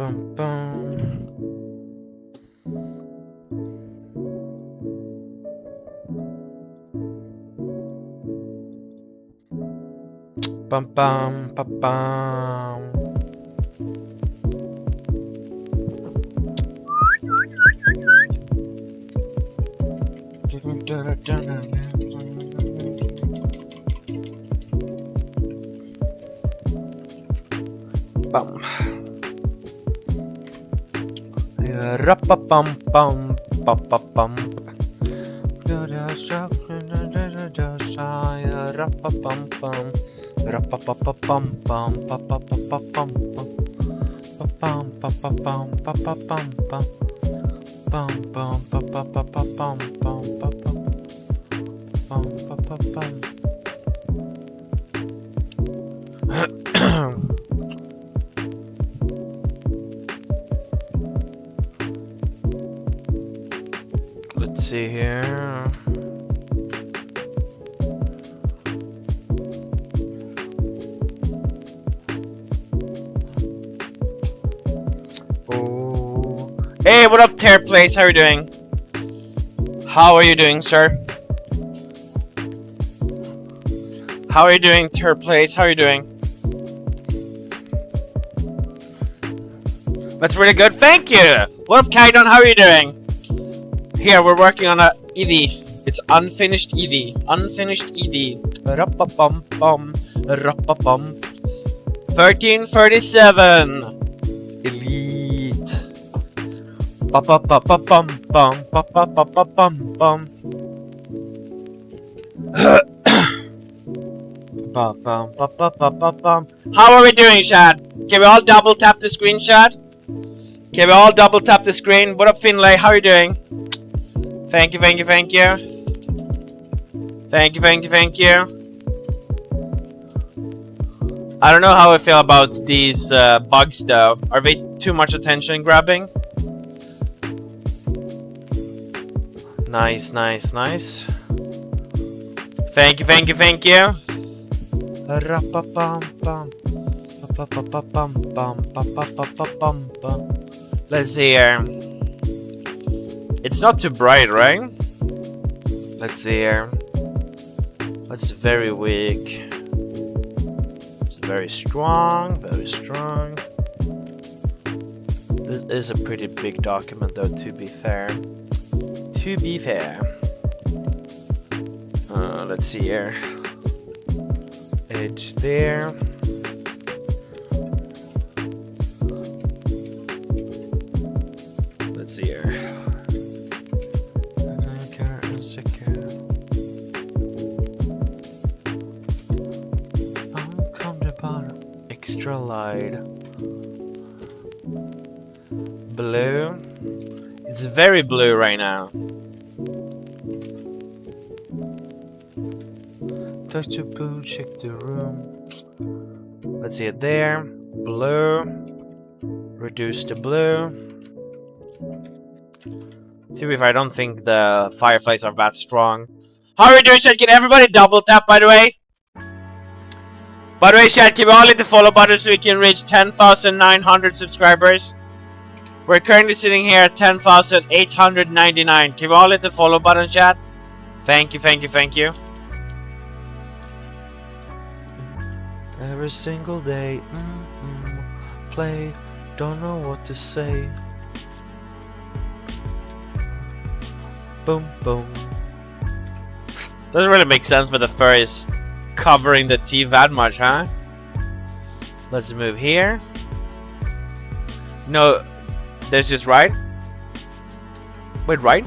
bum, bum. Bum, bum, bum, bum. Bum. Bum, bum, bum, bum. Let's see here. Oh. Hey, what up, Tear Place? How are you doing? How are you doing, sir? How are you doing, Tear Place? How are you doing? That's really good. Thank you. What up, Kaidon? How are you doing? Here, we're working on a Eevee. It's unfinished Eevee. Unfinished Eevee. Rup-a-bum-bum. Rup-a-bum. 1337. Elite. Ba-ba-ba-ba-bum-bum. Ba-ba-ba-ba-bum-bum. Ba-bum-ba-ba-ba-bum. How are we doing, Shad? Can we all double tap the screen, Shad? Can we all double tap the screen? What up, Finlay? How are you doing? Thank you, thank you, thank you. Thank you, thank you, thank you. I don't know how I feel about these bugs, though. Are they too much attention grabbing? Nice, nice, nice. Thank you, thank you, thank you. Let's see here. It's not too bright, right? Let's see here. That's very weak. It's very strong, very strong. This is a pretty big document, though, to be fair. To be fair. Let's see here. It's there. Let's see here. Extra light. Blue. It's very blue right now. Touch the boo, check the room. Let's see it there. Blue. Reduce the blue. See if I don't think the fireflies are that strong. How are we doing, chat? Can everybody double tap, by the way? By the way, chat, can we all hit the follow button so we can reach 10,900 subscribers? We're currently sitting here at 10,899. Can we all hit the follow button, chat? Thank you, thank you, thank you. Every single day, play, don't know what to say. Boom, boom. Doesn't really make sense for the furries covering the teeth that much, huh? Let's move here. No, there's just right. Wait, right?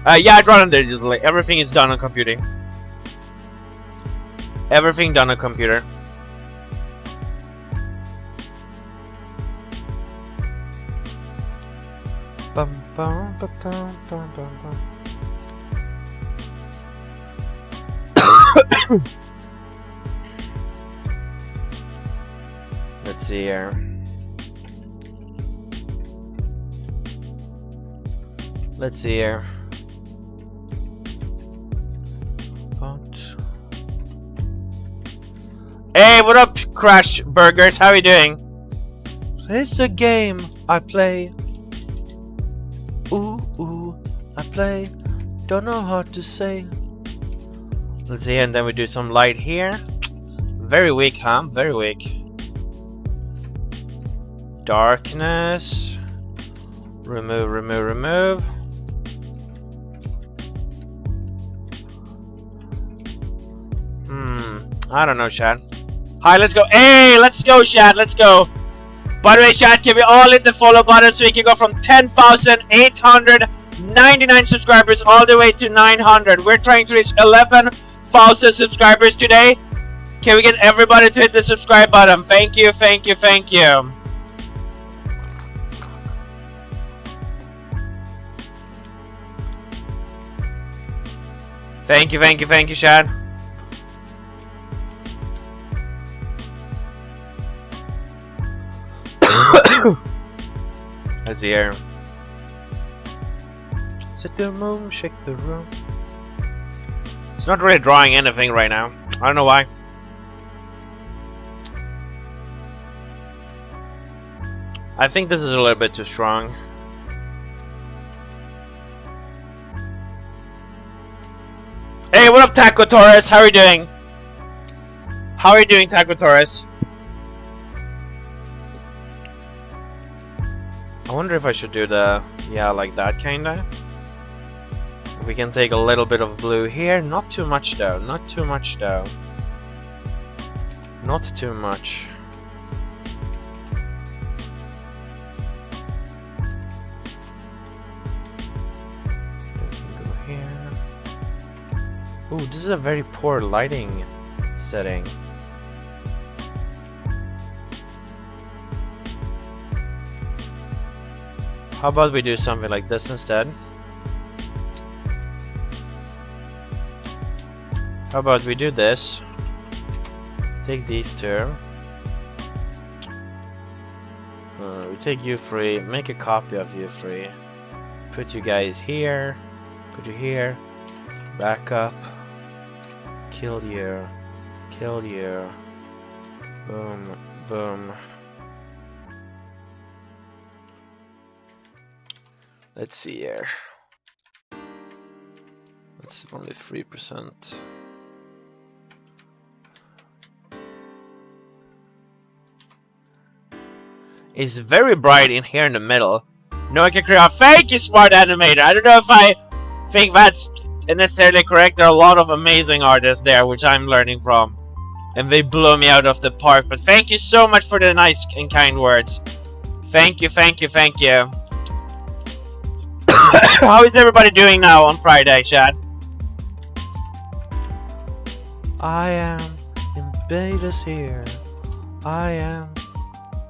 Yeah, I draw on there. Like, everything is done on computing. Everything done on computer. Bum, bum, bum, bum, bum, bum. Let's see here. Let's see here. Hey, what up, Crash Burgers? How are you doing? It's a game. I play. Ooh, ooh, I play. Don't know how to say. Let's see, and then we do some light here. Very weak, huh? Very weak. Darkness. Remove, remove, remove. I don't know, chat. Hi, let's go. Hey, let's go, chat. Let's go. By the way, chat, can we all hit the follow button so we can go from 10,899 subscribers all the way to 900. We're trying to reach 11,000 subscribers today. Can we get everybody to hit the subscribe button? Thank you, thank you, thank you. Thank you, thank you, thank you, chat. Let's see here. Set the moon, shake the room. It's not really drawing anything right now. I don't know why. I think this is a little bit too strong. Hey, what up, Taco Torres? How are you doing? How are you doing, Taco Torres? I wonder if I should do the, yeah, like that kinda. We can take a little bit of blue here. Not too much though, not too much though. Not too much. Go here. Ooh, this is a very poor lighting setting. How about we do something like this instead? How about we do this? Take these two. We take you free. Make a copy of you free. Put you guys here. Put you here. Back up. Kill you. Kill you. Boom. Boom. Let's see here. That's only 3%. It's very bright in here in the middle. No, I can create a thank you, smart animator. I don't know if I think that's necessarily correct. There are a lot of amazing artists there, which I'm learning from. And they blow me out of the park. But thank you so much for the nice and kind words. Thank you, thank you, thank you. How is everybody doing now on Friday, Chad? I am invaders here. I am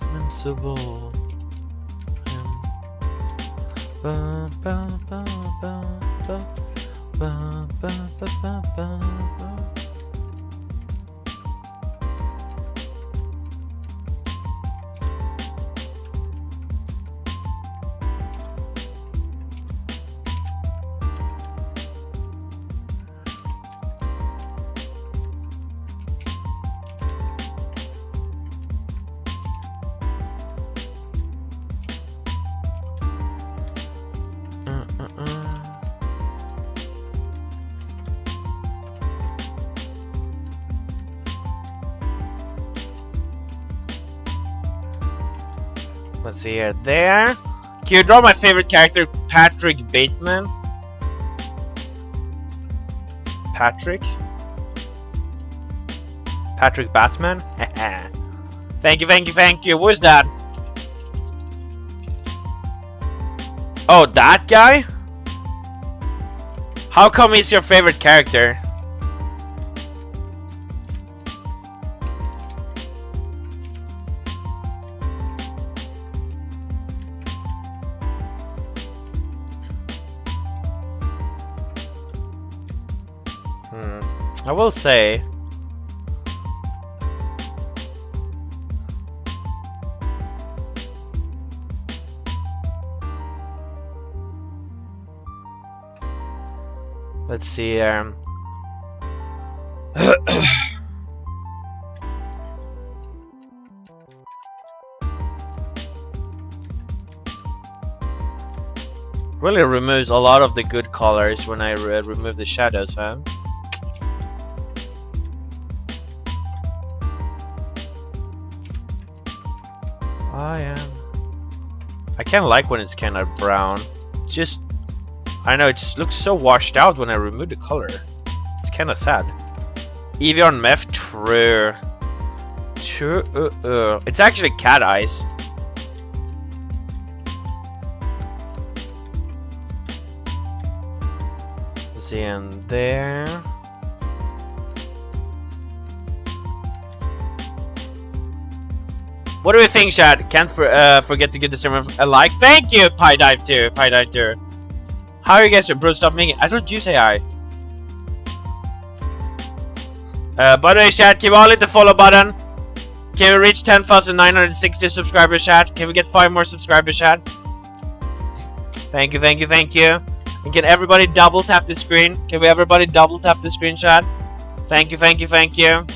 invincible. Let's see here. There. Can you draw my favorite character, Patrick Bateman? Patrick? Patrick Batman? Thank you, thank you, thank you. Where's that? Oh, that guy? How come he's your favorite character? I will say, let's see. Really removes a lot of the good colors when I remove the shadows, huh? I kind of like when it's kind of brown. It's just, I know, it just looks so washed out when I remove the color. It's kind of sad. Eevee on meth, true. It's actually cat eyes. See in there. What do we think, chat? Can't forget to give the stream a like. Thank you, PieDive2. How are you guys? Bro, stop making. I don't use AI. By the way, chat, can we all hit the follow button? Can we reach 10,960 subscribers, chat? Can we get 5 more subscribers, chat? Thank you. And can everybody double tap the screen? Can we everybody double tap the screen, chat? Thank you. Thank you.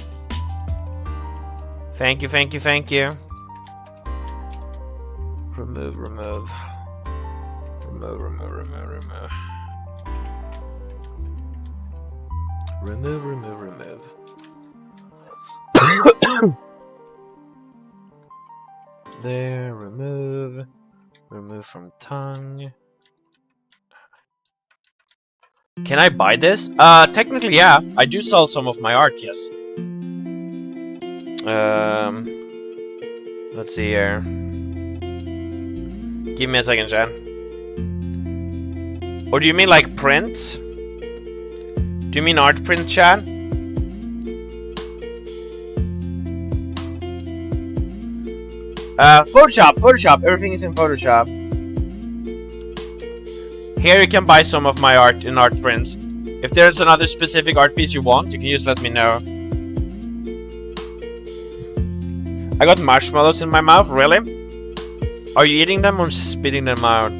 Remove. There, remove from tongue. Can I buy this? Technically, yeah. I do sell some of my art, yes. Let's see here. Give me a second, chat. Or do you mean like print? Do you mean art print, chat? Photoshop. Everything is in Photoshop. Here you can buy some of my art in art prints. If there's another specific art piece you want, you can just let me know. I got marshmallows in my mouth, really? Are you eating them or spitting them out?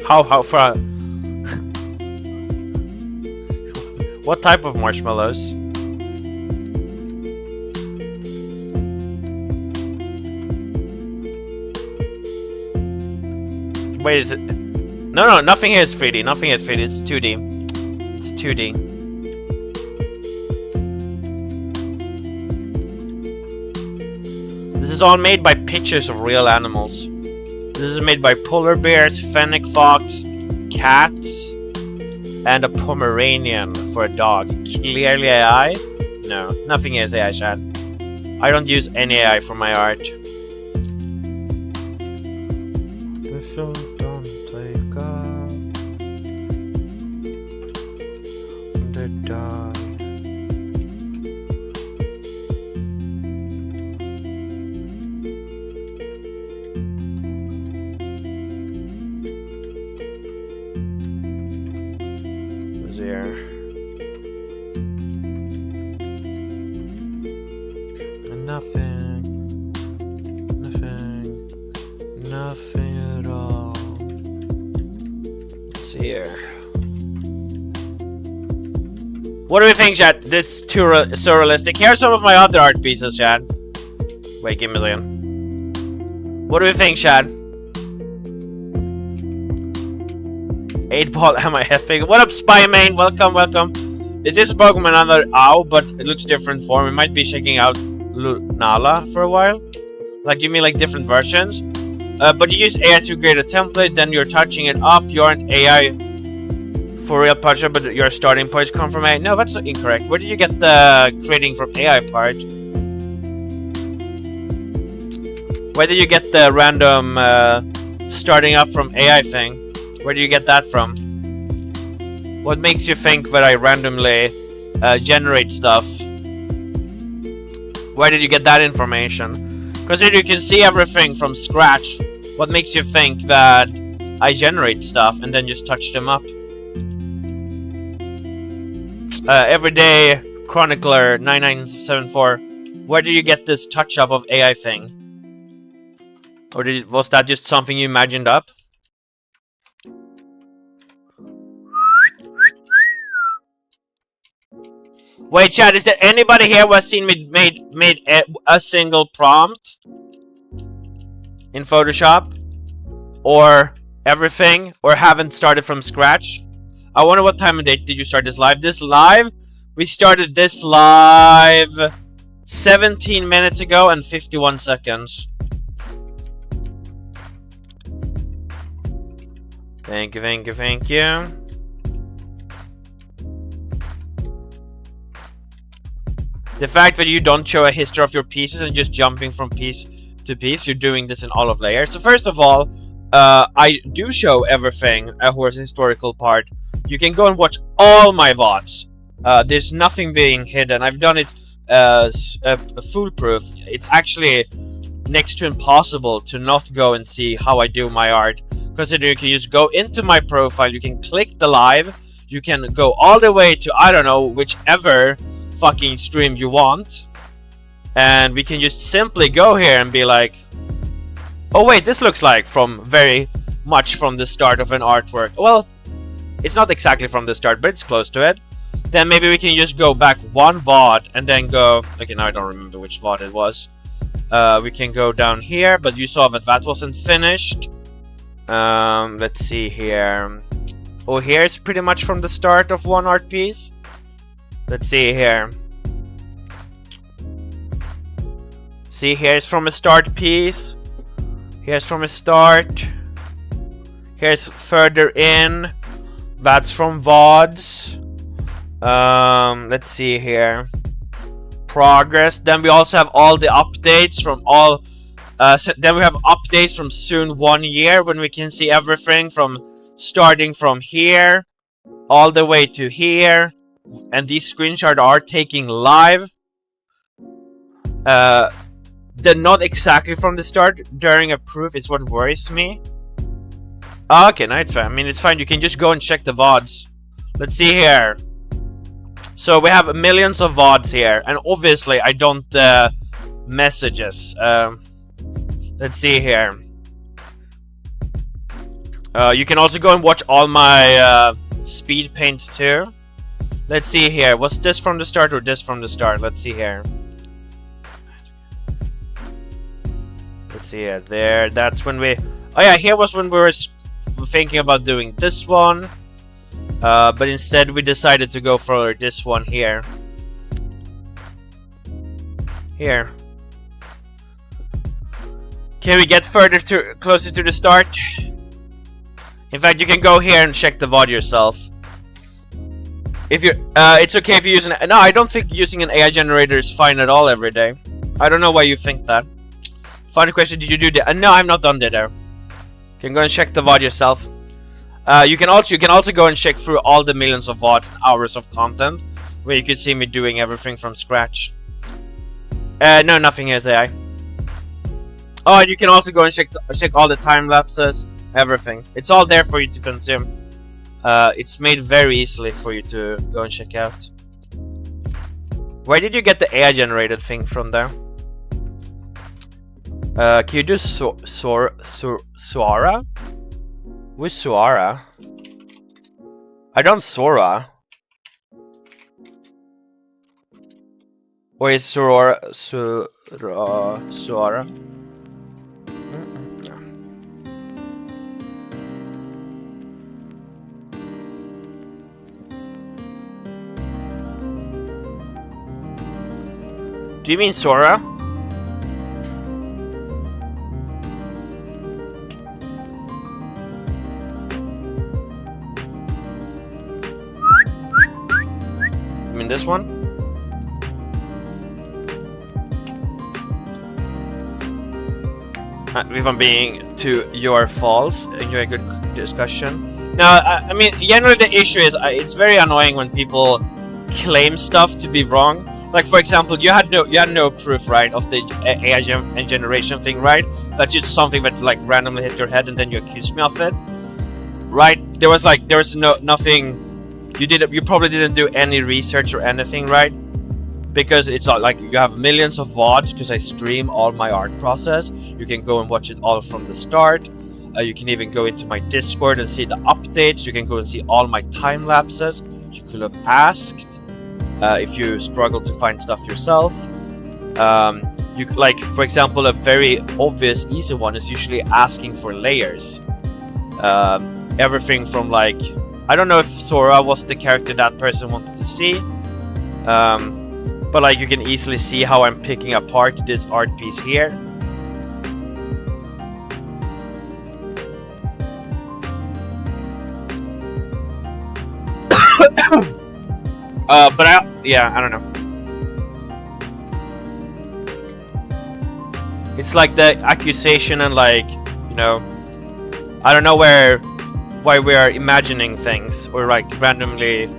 How far? What type of marshmallows? Wait, is it? No, nothing here is 3D. It's 2D. This is all made by pictures of real animals. This is made by polar bears, fennec fox, cats, and a Pomeranian for a dog. Clearly AI? No, nothing is AI, chat. I don't use any AI for my art. Don't take off the dog. Here. Nothing at all. Let's see here. What do we think, chat? This is so realistic. Here are some of my other art pieces, chat. Wait, give me a second. What do we think, chat? 8-ball am I epic? What up, Spymain? Welcome. Is this Pokemon another owl, but it looks different form? It might be checking out Nala for a while. Like, you mean like different versions? But you use AI to create a template, then you're touching it up. You aren't AI for real Pacha, but your starting points come from AI. No, that's incorrect. Where did you get the creating from AI part? Where did you get the random starting up from AI thing? Where do you get that from? What makes you think that I randomly generate stuff? Where did you get that information? Because you can see everything from scratch. What makes you think that I generate stuff and then just touch them up? Everyday Chronicler 9974. Where did you get this touch up of AI thing? Or was that just something you imagined up? Wait, chat, is there anybody here who has seen me made a single prompt in Photoshop? Or everything or haven't started from scratch, I wonder what time and date did you start this live? We started this live 17 minutes ago and 51 seconds. Thank you, thank you, thank you. The fact that you don't show a history of your pieces and just jumping from piece to piece, you're doing this in all of layers. So first of all, I do show everything, a horse historical part. You can go and watch all my VODs. There's nothing being hidden. I've done it foolproof. It's actually next to impossible to not go and see how I do my art. Consider you can just go into my profile, you can click the live, you can go all the way to, I don't know, whichever fucking stream you want, and we can just simply go here and be like, oh wait, this looks like from very much from the start of an artwork. Well, it's not exactly from the start, but it's close to it. Then maybe we can just go back one VOD and then go, okay, now I don't remember which VOD it was. We can go down here, but you saw that that wasn't finished. Let's see here. Oh, here's pretty much from the start of one art piece. Let's see here. See, here's from a start piece. Here's from a start. Here's further in. That's from VODs. Let's see here. Progress. Then we also have all the updates from all. Then we have updates from soon 1 year, when we can see everything from starting from here all the way to here. And these screenshots are taking live. They're not exactly from the start. During a proof is what worries me. Okay, no, it's fine. I mean, it's fine. You can just go and check the VODs. Let's see here. So we have millions of VODs here. And obviously, I don't messages. Let's see here. You can also go and watch all my speed paints too. Let's see here. Was this from the start or this from the start? Let's see here. Let's see here. There. That's when we... Oh yeah, here was when we were thinking about doing this one. But instead we decided to go for this one here. Here. Can we get further closer to the start? In fact, you can go here and check the VOD yourself. If you're, it's okay if you use an... No, I don't think using an AI generator is fine at all every day. I don't know why you think that. Final question, did you do that? No, I'm not done there. You can go and check the VOD yourself. You can also go and check through all the millions of VODs, hours of content, where you can see me doing everything from scratch. No, nothing is AI. Oh, and you can also go and check all the time lapses, everything. It's all there for you to consume. It's made very easily for you to go and check out. Where did you get the AI generated thing from there? Can you do Suara? Who's Suara? I don't Sora. Or is Suara? Do you mean Sora? You mean this one? If I'm being to your false, enjoy a good discussion. Now, I mean, generally the issue is it's very annoying when people claim stuff to be wrong. Like, for example, you had no proof, right, of the AI generation thing, right? That's just something that like randomly hit your head and then you accused me of it, right? There was nothing. You probably didn't do any research or anything, right? Because it's not like you have millions of VODs, because I stream all my art process. You can go and watch it all from the start. You can even go into my Discord and see the updates. You can go and see all my time lapses. You could have asked. If you struggle to find stuff yourself, you like, for example, a very obvious easy one is usually asking for layers. Everything from like, I don't know if Sora was the character that person wanted to see, but like you can easily see how I'm picking apart this art piece here. But I don't know. It's like the accusation and like, you know, I don't know why we are imagining things or like randomly.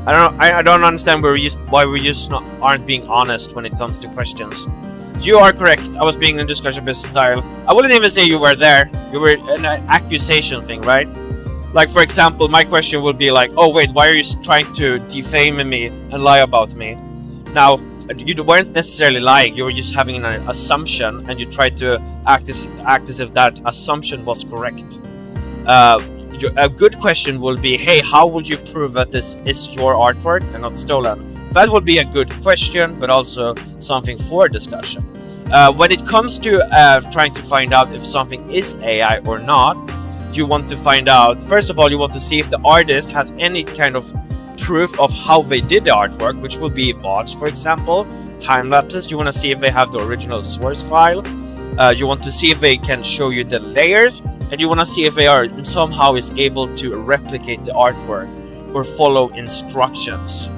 I don't understand why we just aren't being honest when it comes to questions. You are correct. I was being in discussion based style. I wouldn't even say you were there. You were an accusation thing, right? Like for example, my question would be like, "Oh wait, why are you trying to defame me and lie about me?" Now, you weren't necessarily lying. You were just having an assumption, and you tried to act as if that assumption was correct. A good question will be, "Hey, how would you prove that this is your artwork and not stolen?" That would be a good question, but also something for discussion. When it comes to trying to find out if something is AI or not, you want to find out, first of all, you want to see if the artist has any kind of proof of how they did the artwork, which will be VODs, for example, time lapses. You want to see if they have the original source file. You want to see if they can show you the layers, and you want to see if they are somehow is able to replicate the artwork or follow instructions.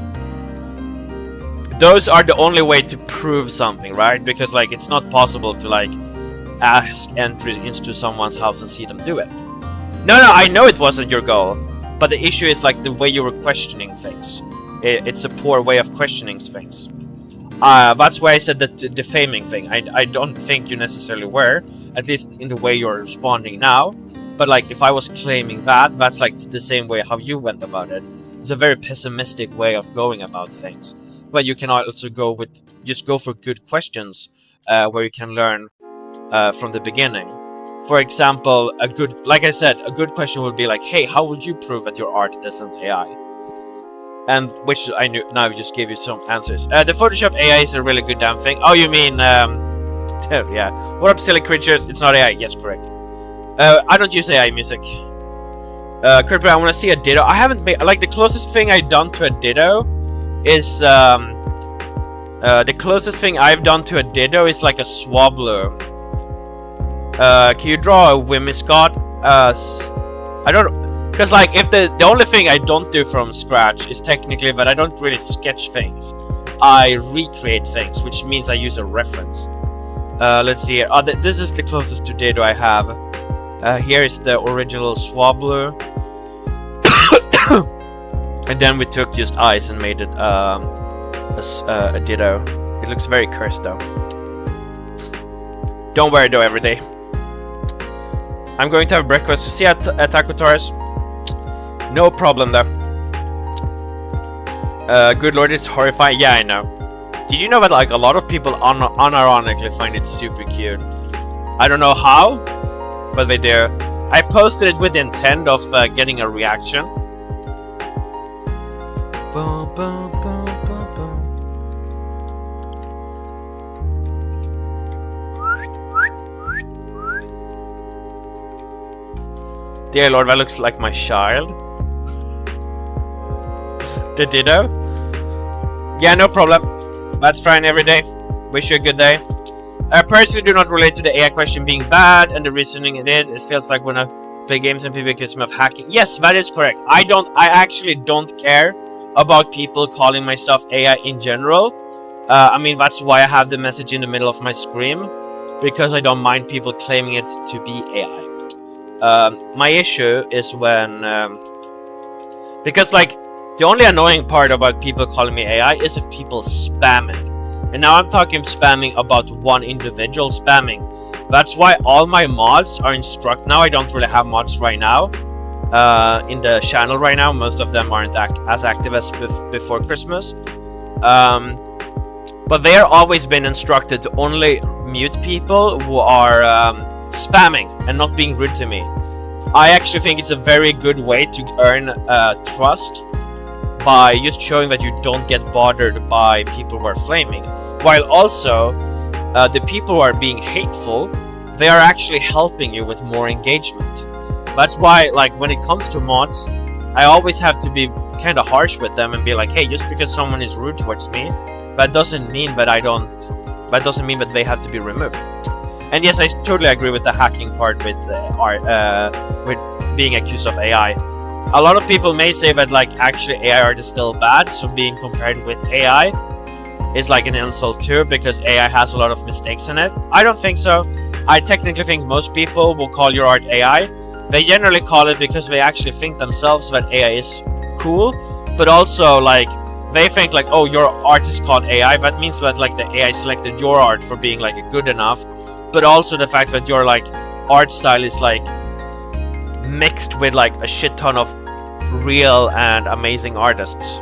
Those are the only way to prove something, right? Because like it's not possible to like ask entry into someone's house and see them do it. No, I know it wasn't your goal, but the issue is like the way you were questioning things. It's a poor way of questioning things. That's why I said the defaming thing. I don't think you necessarily were, at least in the way you're responding now. But like if I was claiming that, that's like the same way how you went about it. It's a very pessimistic way of going about things. But you can also go for good questions where you can learn from the beginning. For example, like I said, a good question would be like, "Hey, how would you prove that your art isn't AI?" And which I knew now just gave you some answers. The Photoshop AI is a really good damn thing. Oh, you mean yeah. What up, silly creatures? It's not AI. Yes, correct. I don't use AI music. Kurt, I want to see a ditto. I haven't made like the closest thing I've done to a ditto is the closest thing I've done to a ditto is like a Swablu. Can you draw a Whimsicott? I don't, because like if the only thing I don't do from scratch is technically that I don't really sketch things. I recreate things, which means I use a reference. Let's see here. This is the closest to ditto I have. Here is the original Swablu. And then we took just eyes and made it a ditto. It looks very cursed though. Don't wear it though every day. I'm going to have breakfast. See you at Taco Taurus. No problem though. Good lord, it's horrifying. Yeah, I know. Did you know that like a lot of people unironically find it super cute? I don't know how, but they do. I posted it with the intent of getting a reaction. Boom, boom, boom, boom, boom. Dear lord, that looks like my child. The ditto? Yeah, no problem. That's fine every day. Wish you a good day. I personally do not relate to the AI question being bad and the reasoning in it. It feels like when I play games and people accuse me of hacking. Yes, that is correct. I actually don't care about people calling my stuff AI in general. I mean, that's why I have the message in the middle of my screen, because I don't mind people claiming it to be AI. My issue is when because like the only annoying part about people calling me AI is if people spam it. And now I'm talking spamming about one individual spamming. That's why all my mods are instruct. Now I don't really have mods right now in the channel right now. Most of them aren't as active as before Christmas. But they are always been instructed to only mute people who are spamming and not being rude to me. I actually think it's a very good way to earn trust by just showing that you don't get bothered by people who are flaming. While also, the people who are being hateful, they are actually helping you with more engagement. That's why, like, when it comes to mods, I always have to be kind of harsh with them and be like, hey, just because someone is rude towards me, that doesn't mean that that doesn't mean that they have to be removed. And yes, I totally agree with the hacking part with being accused of AI. A lot of people may say that, like, actually AI art is still bad, so being compared with AI is like an insult too, because AI has a lot of mistakes in it. I don't think so. I technically think most people will call your art AI. They generally call it because they actually think themselves that AI is cool, but also, like, they think like, oh, your art is called AI. That means that, like, the AI selected your art for being, like, good enough, but also the fact that your, like, art style is, like, mixed with, like, a shit ton of real and amazing artists.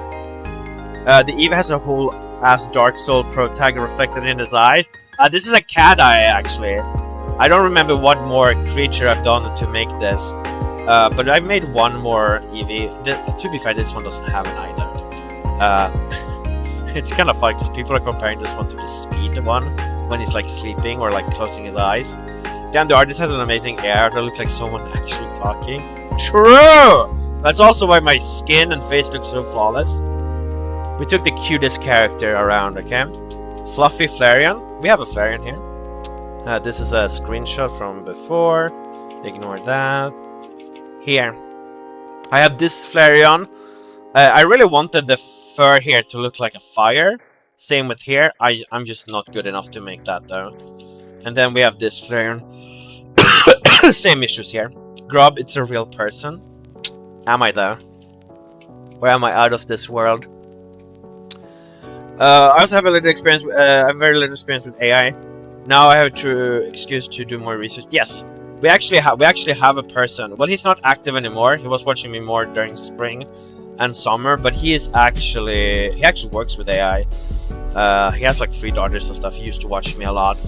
The Eevee has a whole ass Dark Soul Pro tag reflected in his eyes. This is a cat eye, actually. I don't remember what more creature I've done to make this, but I've made one more Eevee. To be fair, this one doesn't have an eye though. It's kind of funny because people are comparing this one to the speed one when he's, like, sleeping or, like, closing his eyes. Damn, the artist has an amazing air that looks like someone actually talking. True! That's also why my skin and face look so flawless. We took the cutest character around, okay? Fluffy Flareon. We have a Flareon here. This is a screenshot from before. Ignore that. Here. I have this Flareon. I really wanted the fur here to look like a fire. Same with here. I'm just not good enough to make that though. And then we have this Flareon. Same issues here. Grub, it's a real person. Am I though? Or am I out of this world? I also have a little experience. I have very little experience with AI. Now I have a true excuse to do more research. Yes, we actually have a person. Well, he's not active anymore. He was watching me more during spring and summer, but he actually works with AI. He has, like, 3 daughters and stuff. He used to watch me a lot.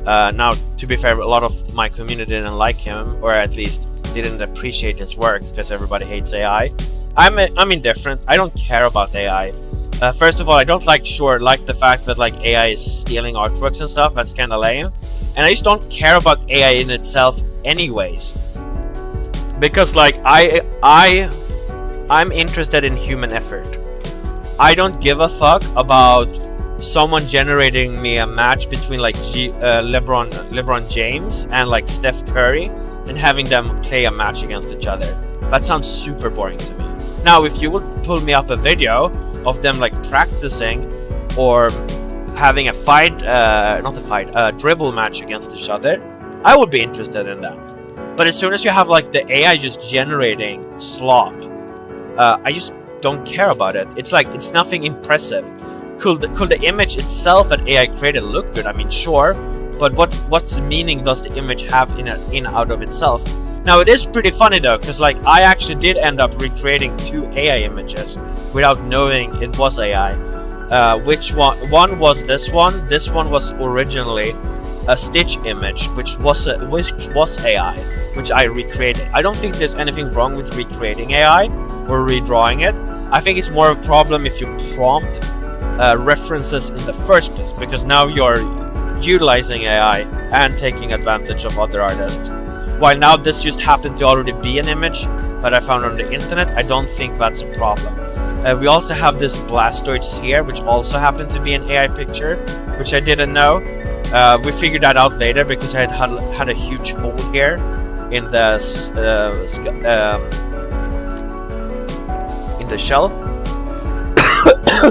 Now, to be fair, a lot of my community didn't like him, or at least didn't appreciate his work because everybody hates AI. I'm indifferent. I don't care about AI. First of all, I don't like the fact that, like, AI is stealing artworks and stuff. That's kind of lame. And I just don't care about AI in itself anyways. Because, like, I'm interested in human effort. I don't give a fuck about someone generating me a match between, like, LeBron James and, like, Steph Curry and having them play a match against each other. That sounds super boring to me. Now, if you would pull me up a video of them, like, practicing or having a fight, dribble match against each other, I would be interested in that. But as soon as you have, like, the AI just generating slop, I just don't care about it. It's like, it's nothing impressive. Could the image itself that AI created look good? I mean, sure, but what's meaning does the image have in out of itself? Now, it is pretty funny though, because, like, I actually did end up recreating 2 AI images without knowing it was AI. Which one was this one? This one was originally a Stitch image, which was AI, which I recreated. I don't think there's anything wrong with recreating AI or redrawing it. I think it's more of a problem if you prompt references in the first place, because now you're utilizing AI and taking advantage of other artists. While now this just happened to already be an image that I found on the internet, I don't think that's a problem. We also have this Blastoise here, which also happened to be an AI picture, which I didn't know. We figured that out later because I had a huge hole here in the shell.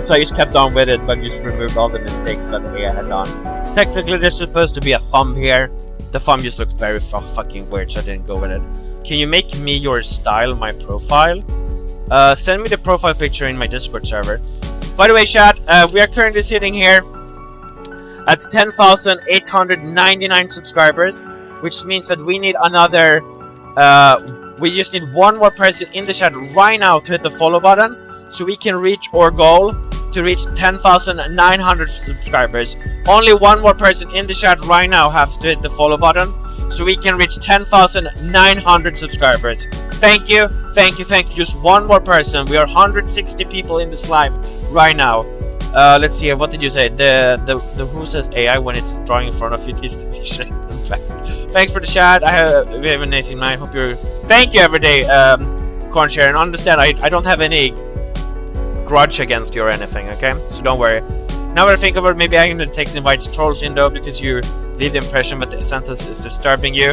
So I just kept on with it, but just removed all the mistakes that AI had done. Technically, there's supposed to be a thumb here. The thumb just looked very fucking weird, so I didn't go with it. Can you make me your style my profile? Send me the profile picture in my Discord server. By the way, chat, we are currently sitting here at 10,899 subscribers, which means that we need another. We just need one more person in the chat right now to hit the follow button, so we can reach our goal to reach 10,900 subscribers. Only one more person in the chat right now has to hit the follow button, so we can reach 10,900 subscribers. Thank you, thank you, thank you. Just one more person. We are 160 people in this live right now. Let's see here. What did you say? The who says AI when it's drawing in front of you? Thank Thanks for the chat. We have an amazing night. Hope you're. Thank you every day, Corn Share, and understand I don't have any grudge against you or anything. Okay, so don't worry. Now that I think of it, maybe I'm gonna take invites trolls in though, because you leave the impression that the sentence is disturbing you,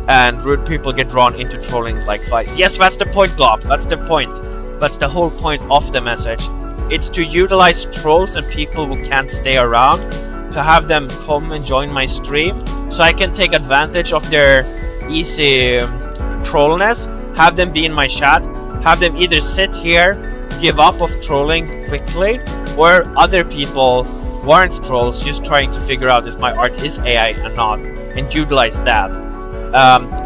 and rude people get drawn into trolling like flies. Yes, that's the point, Glob. That's the point. That's the whole point of the message. It's to utilize trolls and people who can't stay around, to have them come and join my stream, so I can take advantage of their easy trollness, have them be in my chat, have them either sit here, give up of trolling quickly, or other people who aren't trolls just trying to figure out if my art is AI or not, and utilize that.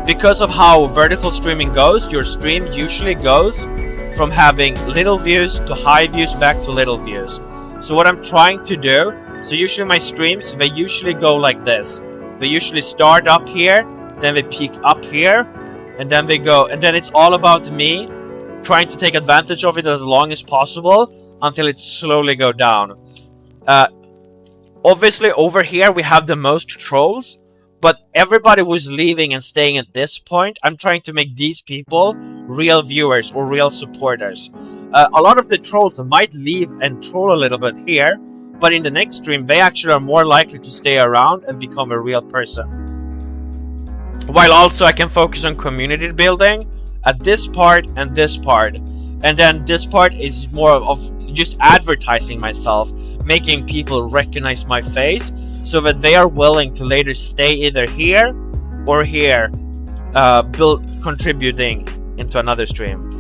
Because of how vertical streaming goes, your stream usually goes from having little views to high views back to little views. So what I'm trying to do, so usually my streams, they usually go like this. They usually start up here, then they peak up here, and then they go, and then it's all about me trying to take advantage of it as long as possible until it slowly go down. Obviously over here we have the most trolls, but everybody who's leaving and staying at this point, I'm trying to make these people real viewers or real supporters. A lot of the trolls might leave and troll a little bit here, but in the next stream, they actually are more likely to stay around and become a real person. While also I can focus on community building at this part and this part. And then this part is more of just advertising myself, making people recognize my face, so that they are willing to later stay either here or here, contributing into another stream.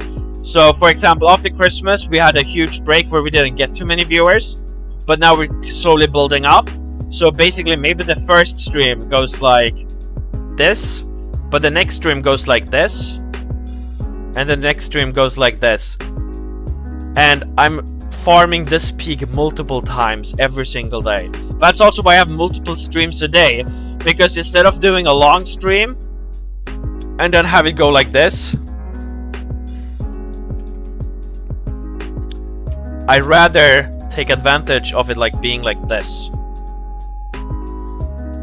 So for example, after Christmas, we had a huge break where we didn't get too many viewers. But now we're slowly building up. So basically maybe the first stream goes like this, but the next stream goes like this, and the next stream goes like this. And I'm farming this peak multiple times every single day. That's also why I have multiple streams a day, because instead of doing a long stream and then have it go like this, I'd rather take advantage of it like being like this,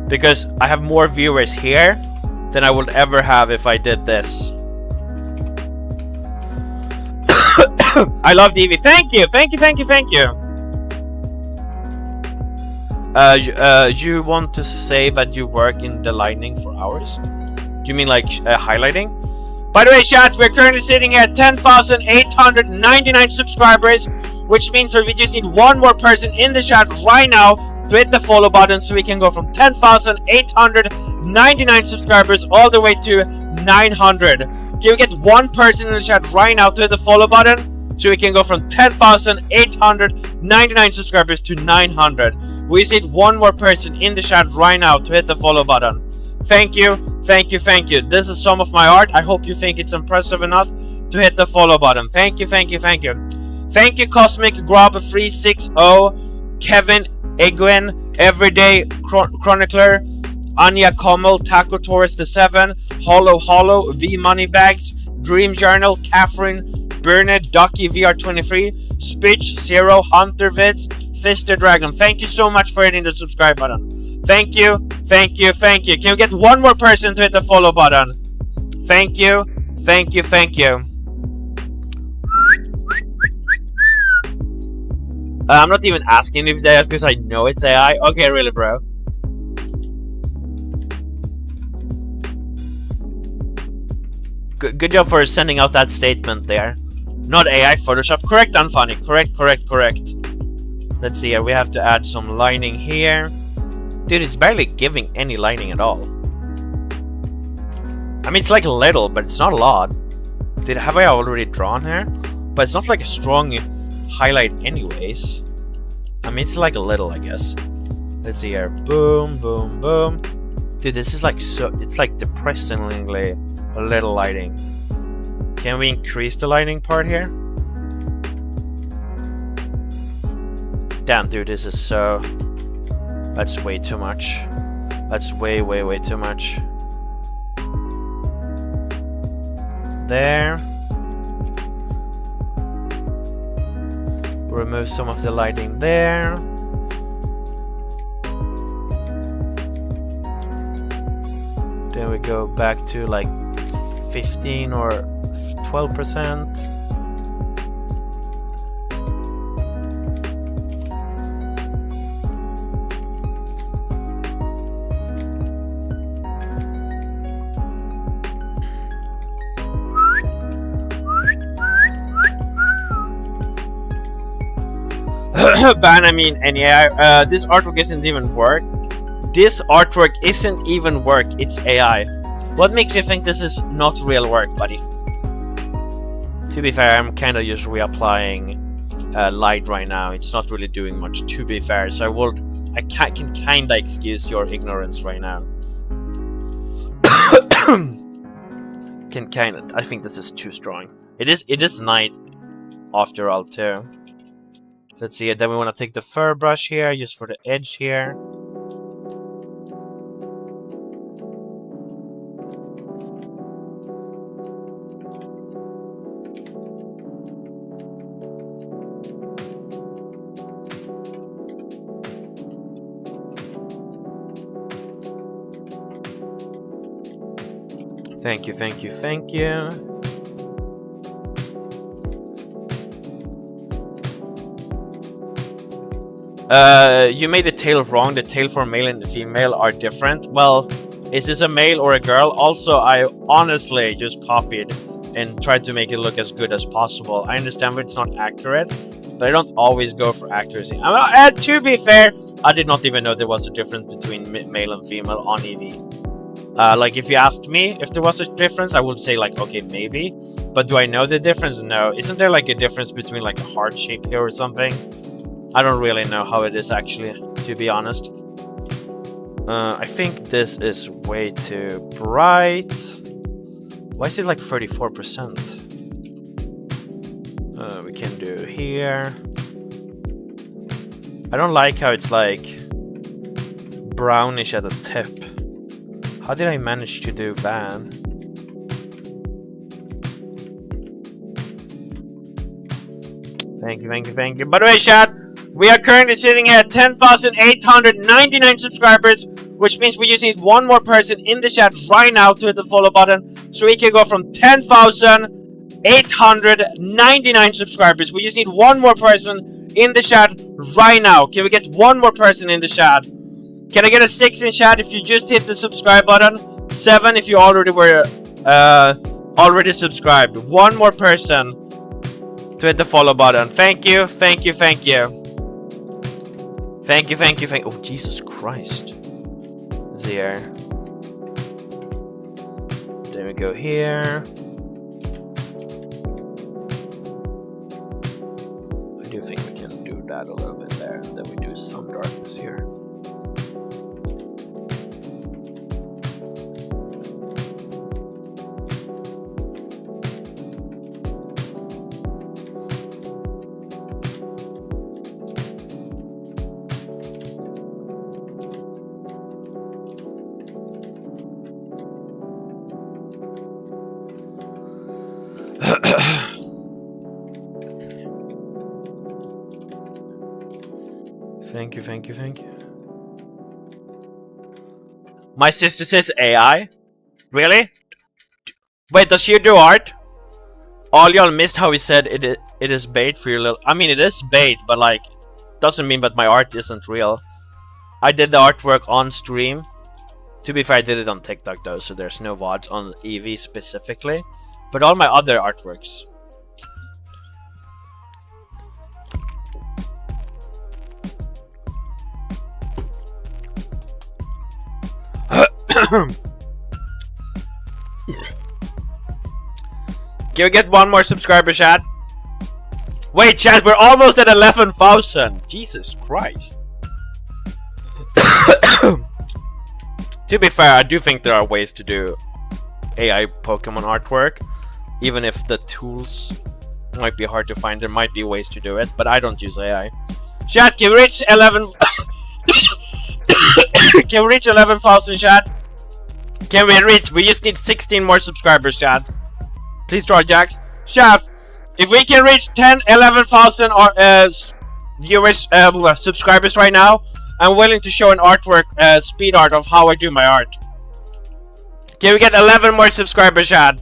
because I have more viewers here than I would ever have if I did this. I love Eevee. Thank you, thank you, thank you, thank you. You want to say that you work in the lighting for hours? Do you mean like highlighting? By the way, chat, we're currently sitting here at 10,899 subscribers, which means that we just need one more person in the chat right now to hit the follow button, so we can go from 10,899 subscribers all the way to 900. Can we get one person in the chat right now to hit the follow button, so we can go from 10,899 subscribers to 900. We just need one more person in the chat right now to hit the follow button. Thank you, thank you, thank you. This is some of my art. I hope you think it's impressive enough to hit the follow button. Thank you, thank you, thank you. Thank you, Cosmic Grab 360, Kevin, Egwin, Everyday Chronicler, Anya Kommel, Taco Tourist the 7, Hollow, V Moneybags, Dream Journal, Catherine, Bernard, Ducky VR23, Spitch, Zero, Hunter Vids, Fister Dragon. Thank you so much for hitting the subscribe button. Thank you, thank you, thank you. Can we get one more person to hit the follow button? Thank you, thank you, thank you. I'm not even asking if they are, because I know it's AI. Okay, really, bro. Good job for sending out that statement there. Not AI, Photoshop. Correct, unfunny. Correct. Let's see here. We have to add some lighting here. Dude, it's barely giving any lighting at all. I mean, it's like a little, but it's not a lot. Have I already drawn here? But it's not like a strong highlight anyways. I mean, it's like a little, I guess. Let's see here. Boom, boom, boom. Dude, this is like so... It's like depressingly a little lighting. Can we increase the lighting part here? Damn, dude, this is so... That's way too much. That's way too much. There. Remove some of the lighting there. There we go back to like 15 or 12%. Ban, I mean any AI. This artwork isn't even work. This artwork isn't even work. It's AI. What makes you think this is not real work, buddy? To be fair, I'm kind of just reapplying light right now. It's not really doing much, to be fair. So I can kind of excuse your ignorance right now. I think this is too strong. It is night after all too. Let's see it. Then we want to take the fur brush here, just for the edge here. Thank you, thank you, thank you. You made the tail wrong. The tail for male and female are different. Well, is this a male or a girl? Also, I honestly just copied and tried to make it look as good as possible. I understand it's not accurate, but I don't always go for accuracy. To be fair, I did not even know there was a difference between male and female on Eevee. Like, if you asked me if there was a difference, I would say, like, okay, maybe. But do I know the difference? No. Isn't there, like, a difference between, like, a heart shape here or something? I don't really know how it is, actually, to be honest. I think this is way too bright. Why is it, like, 34%? We can do here. I don't like how it's, like, brownish at the tip. How did I manage to do that? Thank you, thank you, thank you. By the way, chat, we are currently sitting at 10,899 subscribers, which means we just need one more person in the chat right now to hit the follow button, so we can go from 10,899 subscribers. We just need one more person in the chat right now. Can we get one more person in the chat? Can I get a 6 in chat if you just hit the subscribe button? 7 if you already were already subscribed. One more person to hit the follow button. Thank you, thank you, thank you. Thank you, thank you, thank you. Oh, Jesus Christ. There. Then we go here. I do think we can do that a little bit there. Then we do some darkness here. Thank you, thank you, thank you. My sister says AI? Really? Wait, does she do art? All y'all missed how he said it is bait for your little... I mean, it is bait, but like, doesn't mean that my art isn't real. I did the artwork on stream. To be fair, I did it on TikTok though, so there's no VODs on Eevee specifically. But all my other artworks. Can we get one more subscriber, chat? Wait, chat, we're almost at 11,000. Jesus Christ. To be fair, I do think there are ways to do AI Pokemon artwork. Even if the tools might be hard to find, there might be ways to do it, but I don't use AI. Chat, can we reach 11... Can we reach 11,000, chat? Can we reach? We just need 16 more subscribers, chat. Please draw jacks. Chat, if we can reach 11,000 viewers, subscribers right now, I'm willing to show an artwork, speed art of how I do my art. Can we get 11 more subscribers, chat?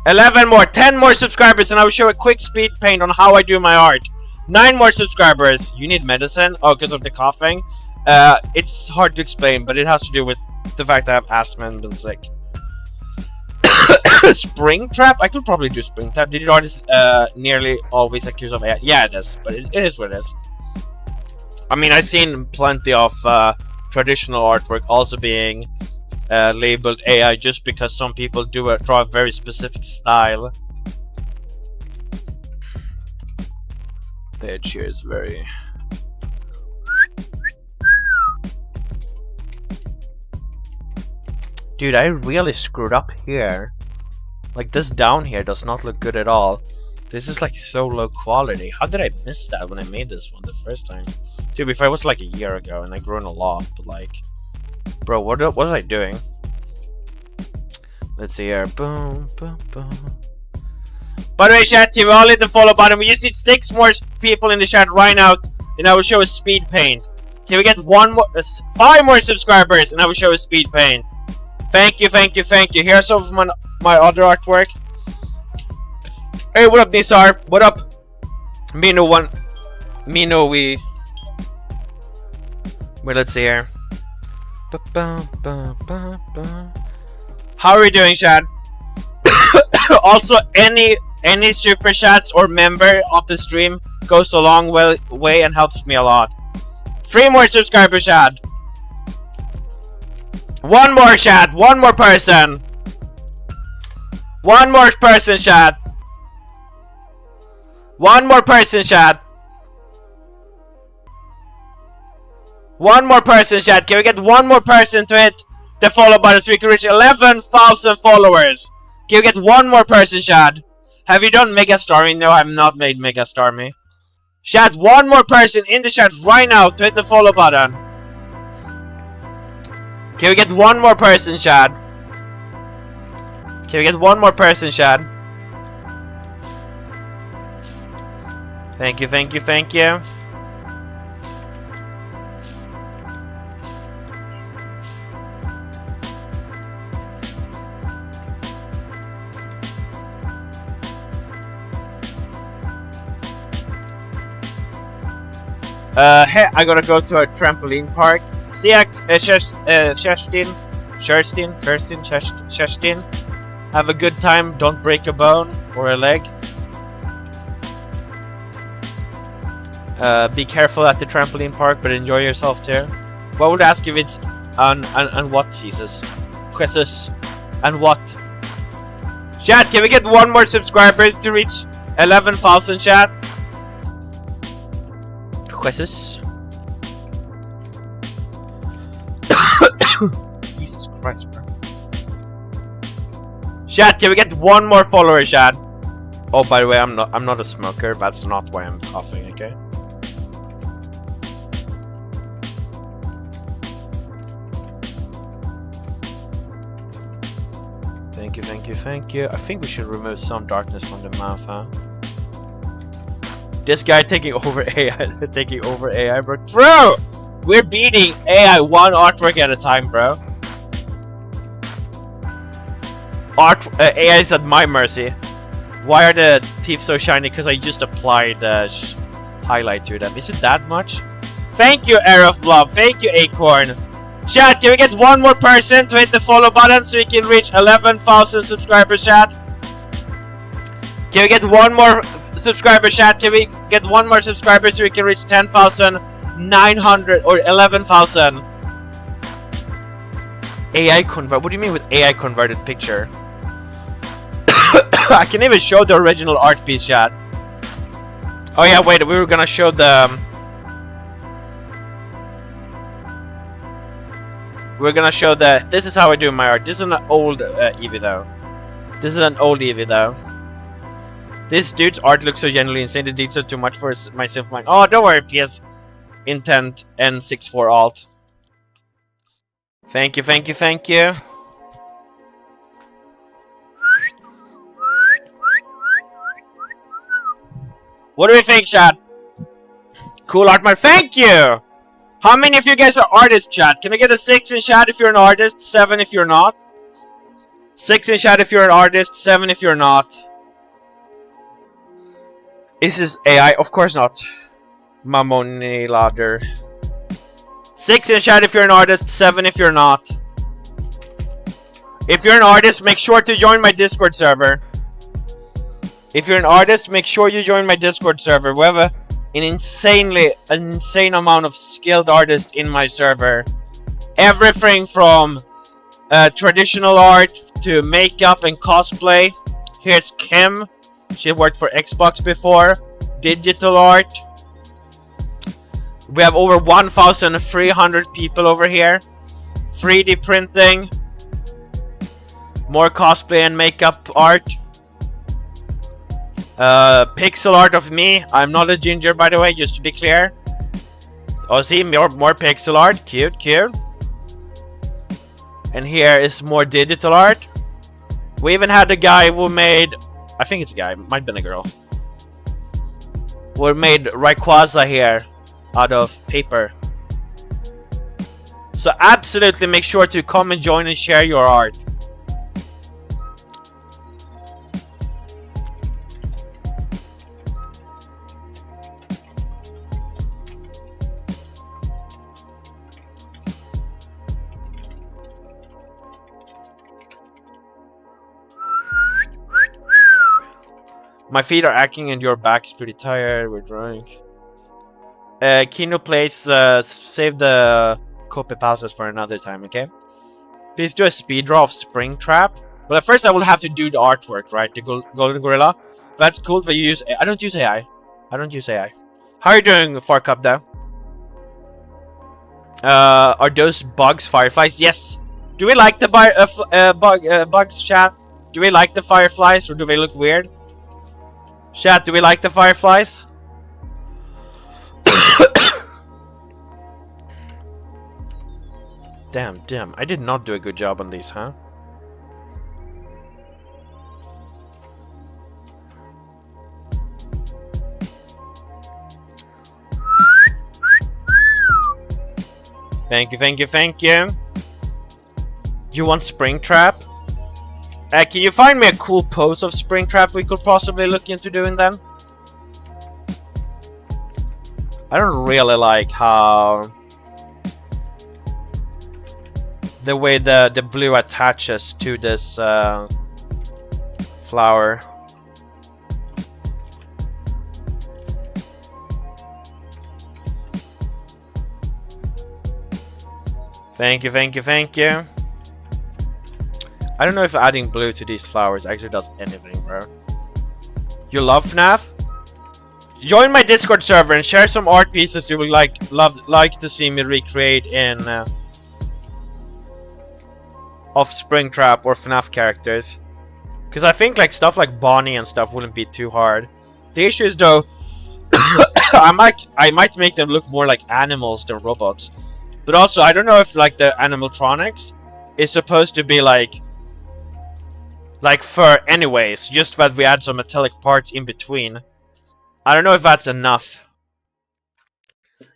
11 more, 10 more subscribers, and I will show a quick speed paint on how I do my art. 9 more subscribers. You need medicine? Oh, because of the coughing? It's hard to explain, but it has to do with the fact that I have asthma and been sick. Spring trap? I could probably do spring trap. Digital artists nearly always accused of AI. Yeah, it is, but it is what it is. I mean, I've seen plenty of traditional artwork also being labeled AI just because some people do draw a very specific style. The edge here is very... Dude, I really screwed up here. Like, this down here does not look good at all. This is like so low quality. How did I miss that when I made this one the first time? To be fair, it was like a year ago and I grown a lot, but like... Bro, what was I doing? Let's see here. Boom, boom, boom. By the way, chat, you all hit the follow button. We just need 6 more people in the chat right now, and I will show a speed paint. Can we get 5 more subscribers, and I will show a speed paint. Thank you, thank you, thank you. Here's some of my other artwork. Hey, what up, Nisar? What up? Wait, let's see here. How are we doing, chat? Also, any super chats or member of the stream goes a long way and helps me a lot. 3 more subscribers, chat. 1 more, chat. 1 more person. 1 more person, chat. 1 more person, chat. 1 more person, chat. Can we get 1 more person to hit the follow button so we can reach 11,000 followers? Can we get 1 more person, chat? Have you done Mega Starmie? No, I have not made Mega Starmie. Chat, 1 more person in the chat right now to hit the follow button. Can we get 1 more person, chat? Can we get 1 more person, chat? Thank you, thank you, thank you. Hey, I gotta go to a trampoline park. See ya, Kerstin. Have a good time. Don't break a bone or a leg. Be careful at the trampoline park, but enjoy yourself too. What would I ask if it's on what, Jesus? And what? Chat, can we get 1 more subscribers to reach 11,000, chat? Jesus. Jesus Christ, bro. Chat, can we get 1 more follower, chat? Oh, by the way, I'm not a smoker. That's not why I'm coughing, okay? Thank you, thank you, thank you. I think we should remove some darkness from the mouth, huh? This guy taking over AI, bro. Bro! We're beating AI 1 artwork at a time, bro. AI is at my mercy. Why are the teeth so shiny? Because I just applied highlight to them. Is it that much? Thank you, Aerof Blob. Thank you, Acorn. Chat, can we get 1 more person to hit the follow button so we can reach 11,000 subscribers, chat? Can we get 1 more subscriber, chat? Can we get 1 more subscriber so we can reach 10,900 or 11,000? AI convert? What do you mean with AI converted picture? I can even show the original art piece, chat. Oh yeah, wait, we were gonna show the... We're gonna show the... This is how I do my art. This is an old Eevee though. This is an old Eevee though. This dude's art looks so genuinely insane. The details are too much for my simple mind. Oh, don't worry, PS Intent N64 Alt. Thank you, thank you, thank you. What do we think, chat? Cool art, my thank you! How many of you guys are artists, chat? Can I get a 6 in chat if you're an artist? 7 if you're not? 6 in chat if you're an artist, 7 if you're not. Is this AI? Of course not. Mamoni ladder. 6 in chat if you're an artist, 7 if you're not. If you're an artist, make sure to join my Discord server. If you're an artist, make sure you join my Discord server. We have an insane amount of skilled artists in my server. Everything from traditional art to makeup and cosplay. Here's Kim. She worked for Xbox before. Digital art. We have over 1,300 people over here. 3D printing. More cosplay and makeup art. Pixel art of me. I'm not a ginger, by the way, just to be clear. Oh, see, more pixel art. Cute, cute. And here is more digital art. We even had a guy who made... I think it's a guy. Might have been a girl. Who made Rayquaza here out of paper. So absolutely make sure to come and join and share your art. My feet are aching and your back is pretty tired. We're drunk. Kino plays, save the copy passes for another time, okay? Please do a speed draw of Springtrap. Well, at first I will have to do the artwork, right? The Golden Gorilla. That's cool if you use... I don't use AI. I don't use AI. How are you doing, Farcup, though? Are those bugs fireflies? Yes. Do we like the bugs, chat? Do we like the fireflies or do they look weird? Chat, do we like the fireflies? Damn. I did not do a good job on these, huh? Thank you. You want Springtrap? Can you find me a cool pose of Springtrap we could possibly look into doing then? I don't really like how... the way the blue attaches to this flower. Thank you. I don't know if adding blue to these flowers actually does anything, bro. You love FNAF? Join my Discord server and share some art pieces you would like to see me recreate in of Springtrap or FNAF characters. Because I think like stuff like Bonnie and stuff wouldn't be too hard. The issue is though, I might make them look more like animals than robots. But also I don't know if like the animatronics is supposed to be like fur anyways, just that we add some metallic parts in between. I don't know if that's enough.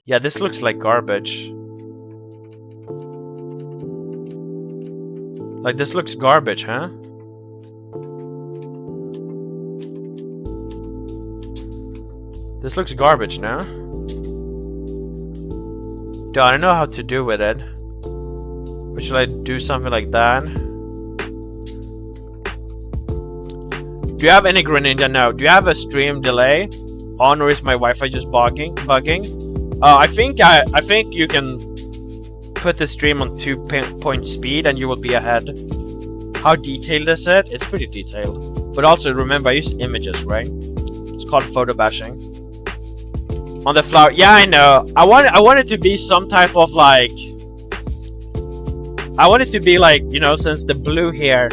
Yeah, this looks like garbage. Like, this looks garbage, huh? This looks garbage now. Dude, I don't know how to do with it. But should I do something like that? Do you have any Greninja now? Do you have a stream delay on, or is my Wi-Fi just bugging? I think you can put the stream on 2-point speed and you will be ahead. How detailed is it? It's pretty detailed. But also remember, I use images, right? It's called photo bashing. On the flower, yeah, I know. I want it to be some type of like. I want it to be like, you know, since the blue here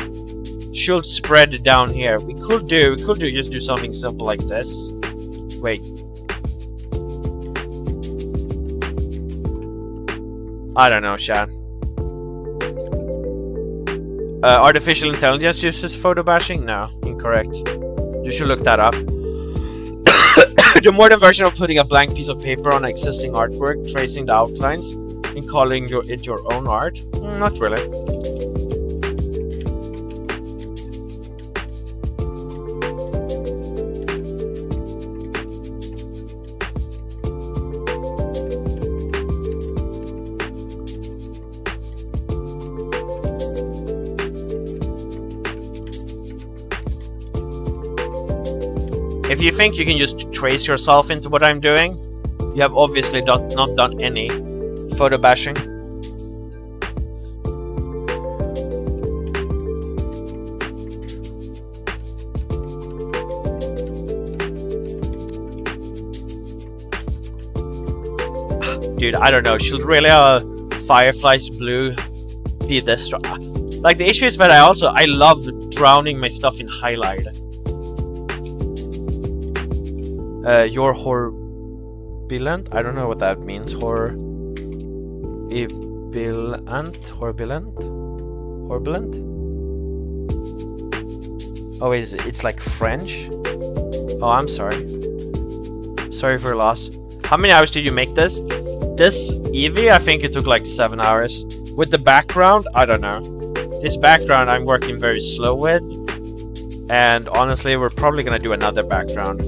should spread down here. We could just do something simple like this. Wait. I don't know, chat. Artificial intelligence uses photo bashing? No, incorrect. You should look that up. The modern version of putting a blank piece of paper on existing artwork, tracing the outlines, and calling it your own art? Not really. if you think you can just trace yourself into what I'm doing, you have obviously not done any photo bashing. Dude, I don't know. Should really Firefly's blue be this strong? Like, the issue is that I love drowning my stuff in highlight. You're horribilant? I don't know what that means. Horribilant? Oh, it's like French? Oh, I'm sorry. Sorry for your loss. How many hours did you make this? This Eevee, I think it took like 7 hours. With the background, I don't know. This background I'm working very slow with. And honestly, we're probably gonna do another background.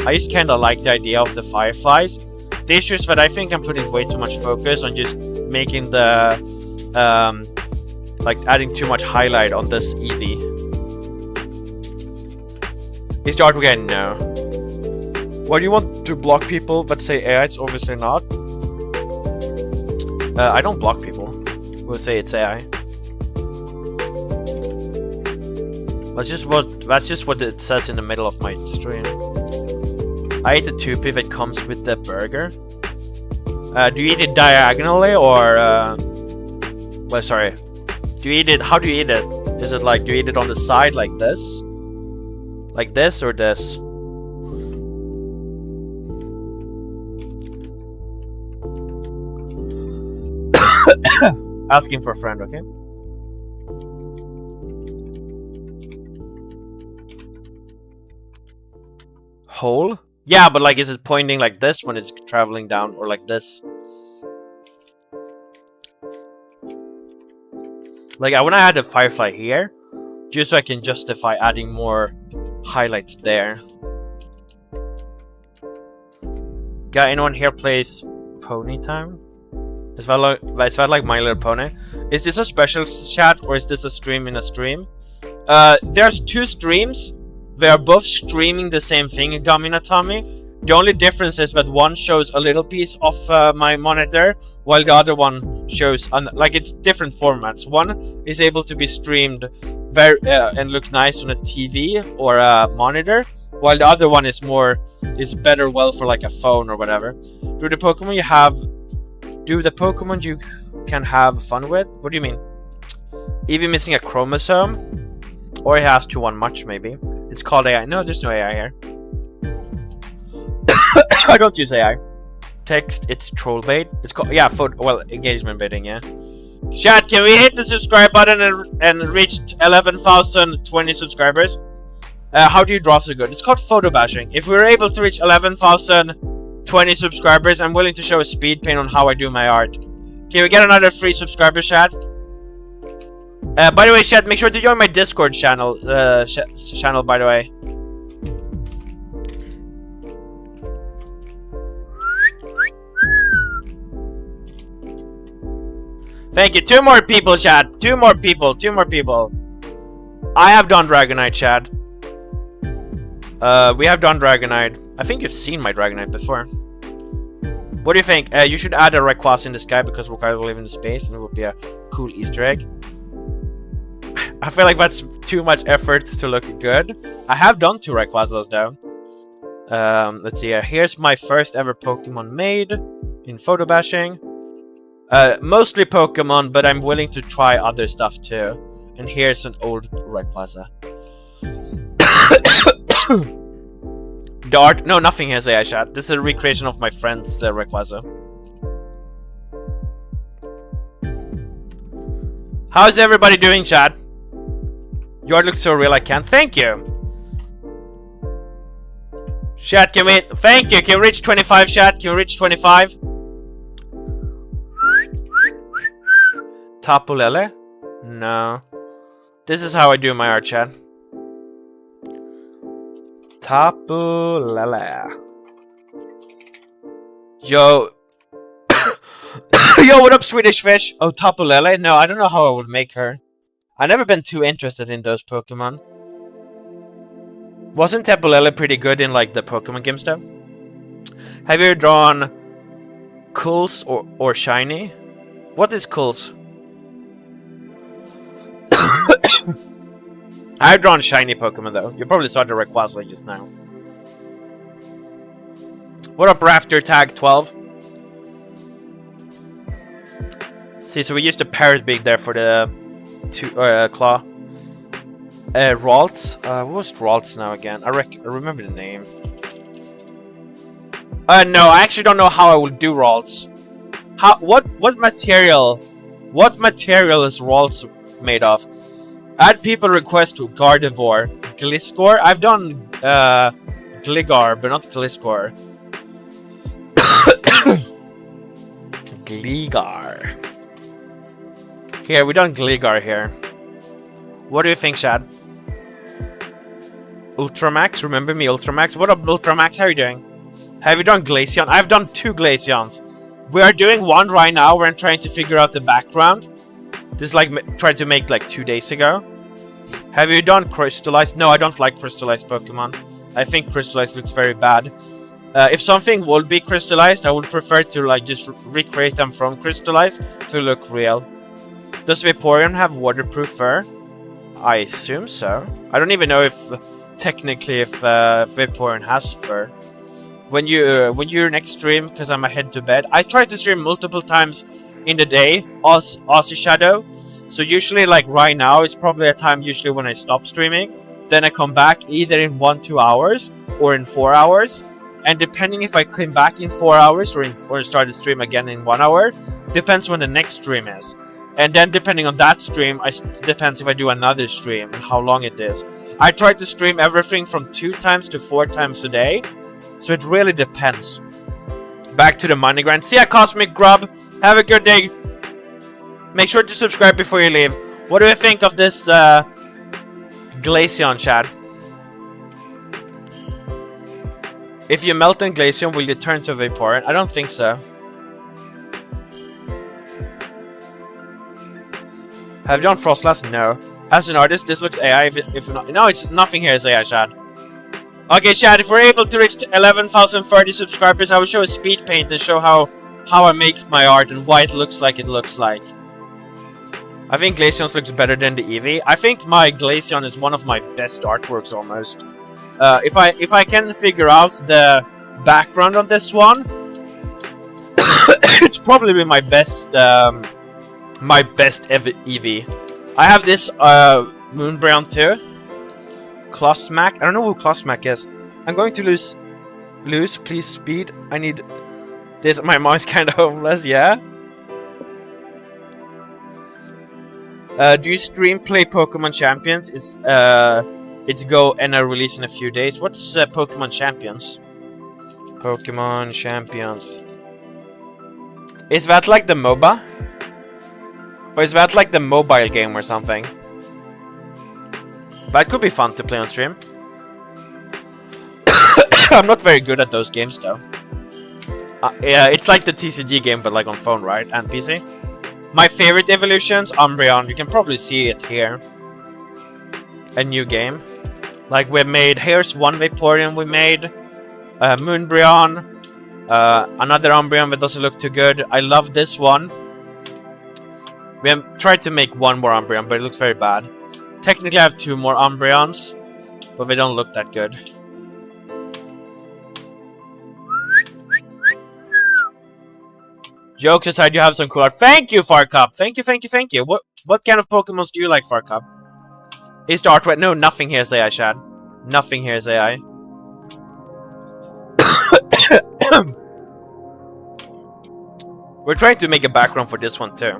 I just kinda like the idea of the fireflies. The issue is that I think I'm putting way too much focus on just making the... like adding too much highlight on this Eevee. Is the art guy? No. Why do you want to block people but say AI? It's obviously not. I don't block people. We'll say it's AI. That's just what it says in the middle of my stream. I ate the 2p that comes with the burger. Do you eat it diagonally or well, sorry. Do you eat it? How do you eat it? Is it like, do you eat it on the side like this? Like this or this? Asking for a friend, okay? Hole? Yeah, but like, is it pointing like this when it's traveling down, or like this? Like, I want to add a firefly here, just so I can justify adding more highlights there. Got anyone here plays Pony Time? Is that like My Little Pony? Is this a special chat, or is this a stream in a stream? There's 2 streams. They are both streaming the same thing, Gamina Tommy. The only difference is that one shows a little piece of my monitor, while the other one shows like, it's different formats. One is able to be streamed very and look nice on a TV or a monitor, while the other one is better for like a phone or whatever. Do the Pokemon you can have fun with? What do you mean? Eevee missing a chromosome? Or he has 2-1 much, maybe. It's called AI. No, there's no AI here. I don't use AI. Text, it's troll bait. It's called, yeah, engagement baiting, yeah. Chat, can we hit the subscribe button and reach 11,020 subscribers? How do you draw so good? It's called photo bashing. If we're able to reach 11,020 subscribers, I'm willing to show a speed paint on how I do my art. Can we get another free subscriber, chat? By the way, chat, make sure to join my Discord channel, by the way. Thank you. 2 more people, chat. 2 more people. 2 more people. I have done Dragonite, chat. We have done Dragonite. I think you've seen my Dragonite before. What do you think? You should add a Rayquaza in the sky because Rayquaza live in space, and it would be a cool Easter egg. I feel like that's too much effort to look good. I have done 2 Rayquazas though. Let's see. Here's my first ever Pokemon made in photo bashing. Mostly Pokemon, but I'm willing to try other stuff too. And here's an old Rayquaza. Dart? No, nothing has AI chat. This is a recreation of my friend's Rayquaza. How's everybody doing, chat? Your art looks so real, I can't. Thank you. Chat, can we... Thank you. Can we reach 25, chat? Can we reach 25? Tapulele? No. This is how I do my art, chat. Tapulele. Yo. Yo, what up, Swedish fish? Oh, Tapulele? No, I don't know how I would make her. I've never been too interested in those Pokemon. Wasn't Tepulele pretty good in like the Pokemon games though? Have you drawn Cools or Shiny? What is Cools? I've drawn Shiny Pokemon though. You probably saw the Rayquaza just now. What up, Raptor Tag 12? See, so we used the Parrot Beak there for the claw. Ralts. What was Ralts now again? I remember the name. No, I actually don't know how I will do Ralts. What material? What material is Ralts made of? Add people request to Gardevoir. Gliscor? I've done Gligar, but not Gliscor. Gligar. Here, we done Gligar here. What do you think, Shad? Ultramax? Remember me, Ultramax? What up, Ultramax? How are you doing? Have you done Glaceon? I've done 2 Glaceons. We are doing one right now. We're trying to figure out the background. This is like tried to make like 2 days ago. Have you done Crystallized? No, I don't like Crystallized Pokemon. I think Crystallized looks very bad. If something will be crystallized, I would prefer to like just recreate them from crystallized to look real. Does Vaporeon have waterproof fur? I assume so. I don't even know if technically if Vaporeon has fur. When you're next stream, because I'm ahead to bed, I try to stream multiple times in the day. Aussie Shadow. So usually like right now, it's probably a time usually when I stop streaming. Then I come back either in 1-2 hours or in 4 hours. And depending if I came back in 4 hours or start the stream again in 1 hour, depends when the next stream is. And then depending on that stream, depends if I do another stream and how long it is. I try to stream everything from 2 times to 4 times a day. So it really depends. Back to the money grind. See ya, Cosmic Grub. Have a good day. Make sure to subscribe before you leave. What do you think of this Glaceon, Chad? If you melt in Glaceon, will you turn to Vaporeon? I don't think so. Have you done Frostlass? No. As an artist, this looks AI. If not, no, it's nothing here is AI, Chad. Okay, Chad, if we're able to reach 11,030 subscribers, I will show a speed paint and show how I make my art and why it looks like it looks like. I think Glaceon looks better than the Eevee. I think my Glaceon is one of my best artworks almost. If I can figure out the background on this one, it's probably my best ever Eevee. I have this Moonbrown too. Closmac. I don't know who Closmac is. I'm going to lose. Please speed. I need this. My mom's kind of homeless. Yeah. Do you stream play Pokemon Champions? It's go and a release in a few days. What's Pokemon Champions? Pokemon Champions. Is that like the MOBA? Or is that like the mobile game or something? That could be fun to play on stream. I'm not very good at those games though. Yeah, it's like the TCG game but like on phone, right? And PC. My favorite evolutions, Umbreon. You can probably see it here. A new game. Like we made, here's one Vaporeon we made. Moonbreon. Another Umbreon that doesn't look too good. I love this one. We have tried to make one more Umbreon, but it looks very bad. Technically I have 2 more Umbreons, but they don't look that good. Jokes aside, you have some cool art. Thank you, Farcup! Thank you, thank you, thank you. What kind of Pokemons do you like, Farcup? Is the art wet? No, nothing here is AI, Shad. Nothing here is AI. We're trying to make a background for this one too.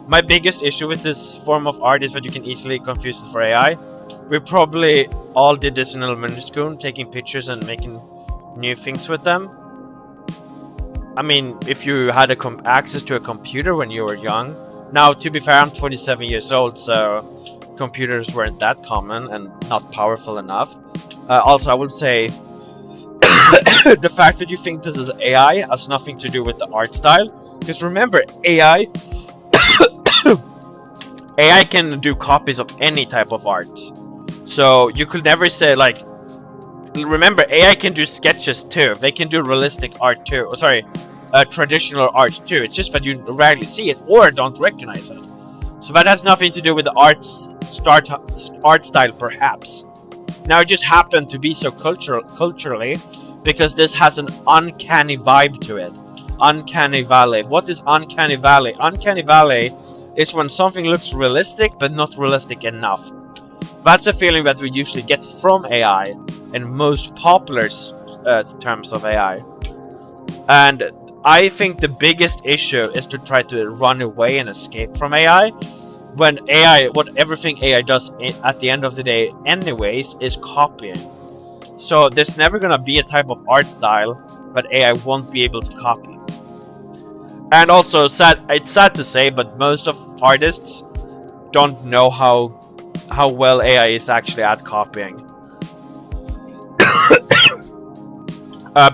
My biggest issue with this form of art is that you can easily confuse it for AI. We probably all did this in elementary school, taking pictures and making new things with them. I mean, if you had access to a computer when you were young. Now, to be fair, I'm 27 years old, so computers weren't that common and not powerful enough. Also, I would say the fact that you think this is AI has nothing to do with the art style. Because remember, AI can do copies of any type of art. So you could never say like remember, AI can do sketches too. They can do realistic art too. Oh, sorry, traditional art too. It's just that you rarely see it or don't recognize it. So that has nothing to do with the art style, perhaps. Now it just happened to be so culturally, because this has an uncanny vibe to it. Uncanny valley. What is uncanny valley? Uncanny valley is when something looks realistic but not realistic enough. That's a feeling that we usually get from AI in most popular terms of AI. And I think the biggest issue is to try to run away and escape from AI. When everything AI does at the end of the day anyways is copying. So there's never gonna be a type of art style that AI won't be able to copy. And also, it's sad to say, but most of artists don't know how well AI is actually at copying.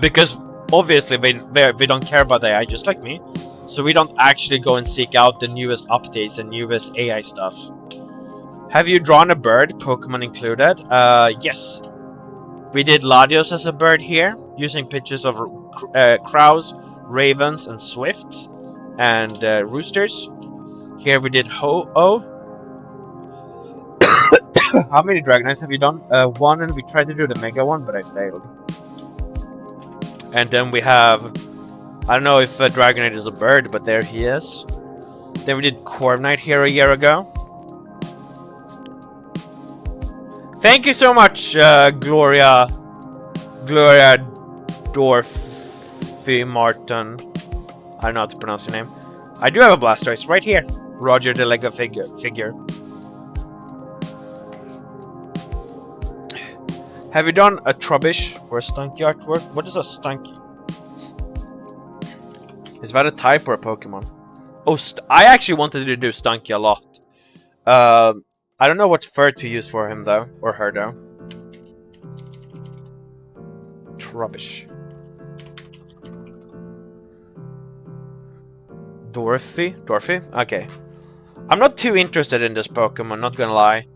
Because obviously they don't care about AI, just like me. So we don't actually go and seek out the newest updates and newest AI stuff. Have you drawn a bird, Pokemon included? Yes. We did Latios as a bird here, using pictures of crows, ravens, and swifts, and roosters. Here we did Ho-Oh. How many Dragonite have you done? One, and we tried to do the Mega one, but I failed. And then we have... I don't know if Dragonite is a bird, but there he is. Then we did Corviknight here a year ago. Thank you so much, Gloria Dorothy Martin. I don't know how to pronounce your name. I do have a Blastoise right here. Roger the Lego figure. Have you done a Trubbish or a Stunky artwork? What is a Stunky? Is that a type or a Pokemon? Oh, I actually wanted to do Stunky a lot. I don't know what fur to use for him though, or her though. Trubbish. Dorothy? Okay. I'm not too interested in this Pokemon, not gonna lie.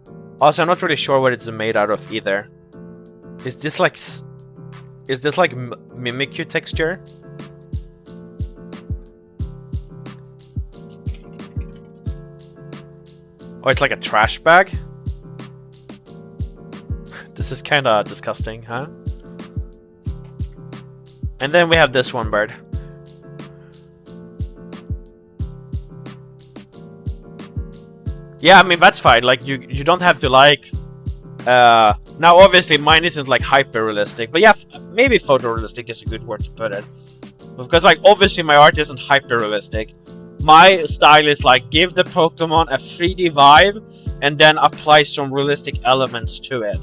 Also, I'm not really sure what it's made out of either. Is this like Mimikyu texture? Oh, it's like a trash bag? This is kinda disgusting, huh? And then we have this one bird. Yeah, I mean, that's fine. Like, you don't have to like... now, obviously, mine isn't like hyper-realistic. But yeah, maybe photorealistic is a good word to put it. Because, like, obviously my art isn't hyper-realistic. My style is like, give the Pokemon a 3D vibe and then apply some realistic elements to it.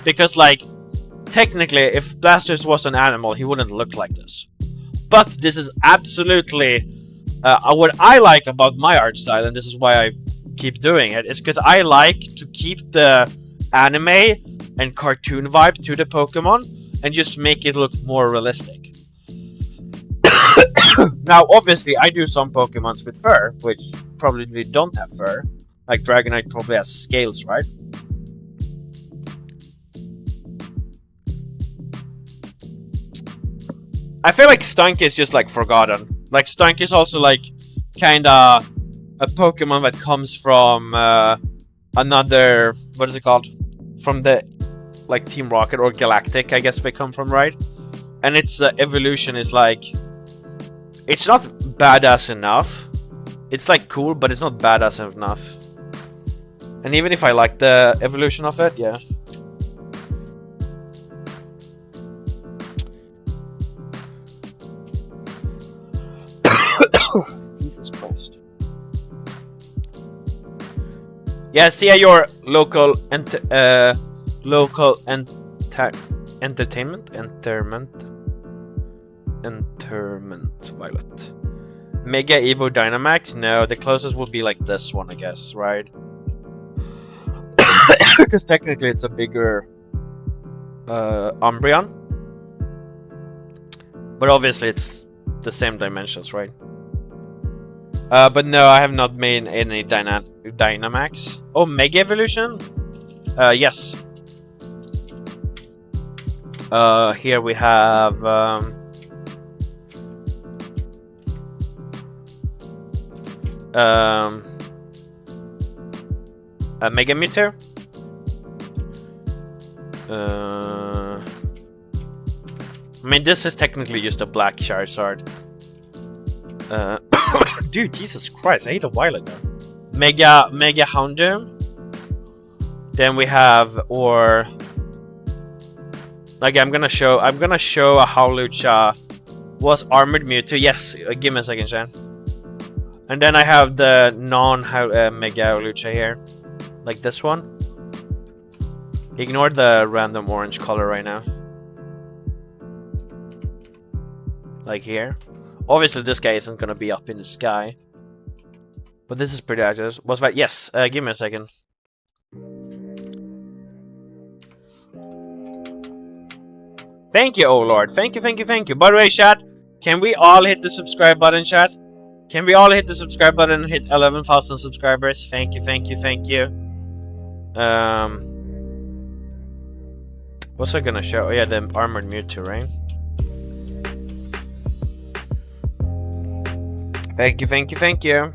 Because, like, technically, if Blastoise was an animal, he wouldn't look like this. But this is absolutely what I like about my art style, and this is why I keep doing it, is because I like to keep the anime and cartoon vibe to the Pokemon and just make it look more realistic. Now, obviously, I do some Pokemons with fur, which probably don't have fur. Like Dragonite probably has scales, right? I feel like Stunk is just like forgotten. Like Stunk is also like kinda a Pokemon that comes from another, what is it called? From the like Team Rocket or Galactic, I guess they come from, right? And its evolution is like, it's not badass enough. It's like cool, but it's not badass enough. And even if I like the evolution of it, yeah. Jesus Christ. Yeah, see your local entertainment Violet. Mega Evo Dynamax? No, the closest would be like this one, I guess, right? Because technically it's a bigger Umbreon. But obviously it's the same dimensions, right? But no, I have not made any Dynamax. Oh, Mega Evolution? Yes. Here we have a Mega Meter. I mean, this is technically just a black Charizard. Dude, Jesus Christ, I ate a while ago. Mega Houndoom. Then we have, or like I'm gonna show a Howlucha was armored Mewtwo. Yes, give me a second, Shan. And then I have the Mega Howlucha here, like this one. Ignore the random orange color right now. Like here. Obviously, this guy isn't gonna be up in the sky. But this is pretty accurate. Was that? Yes. Give me a second. Thank you, oh lord. Thank you, thank you, thank you. By the way, chat, can we all hit the subscribe button, chat? Can we all hit the subscribe button and hit 11,000 subscribers? Thank you, thank you, thank you. What's I gonna show? Oh yeah, the armored Mewtwo, right? Thank you, thank you, thank you.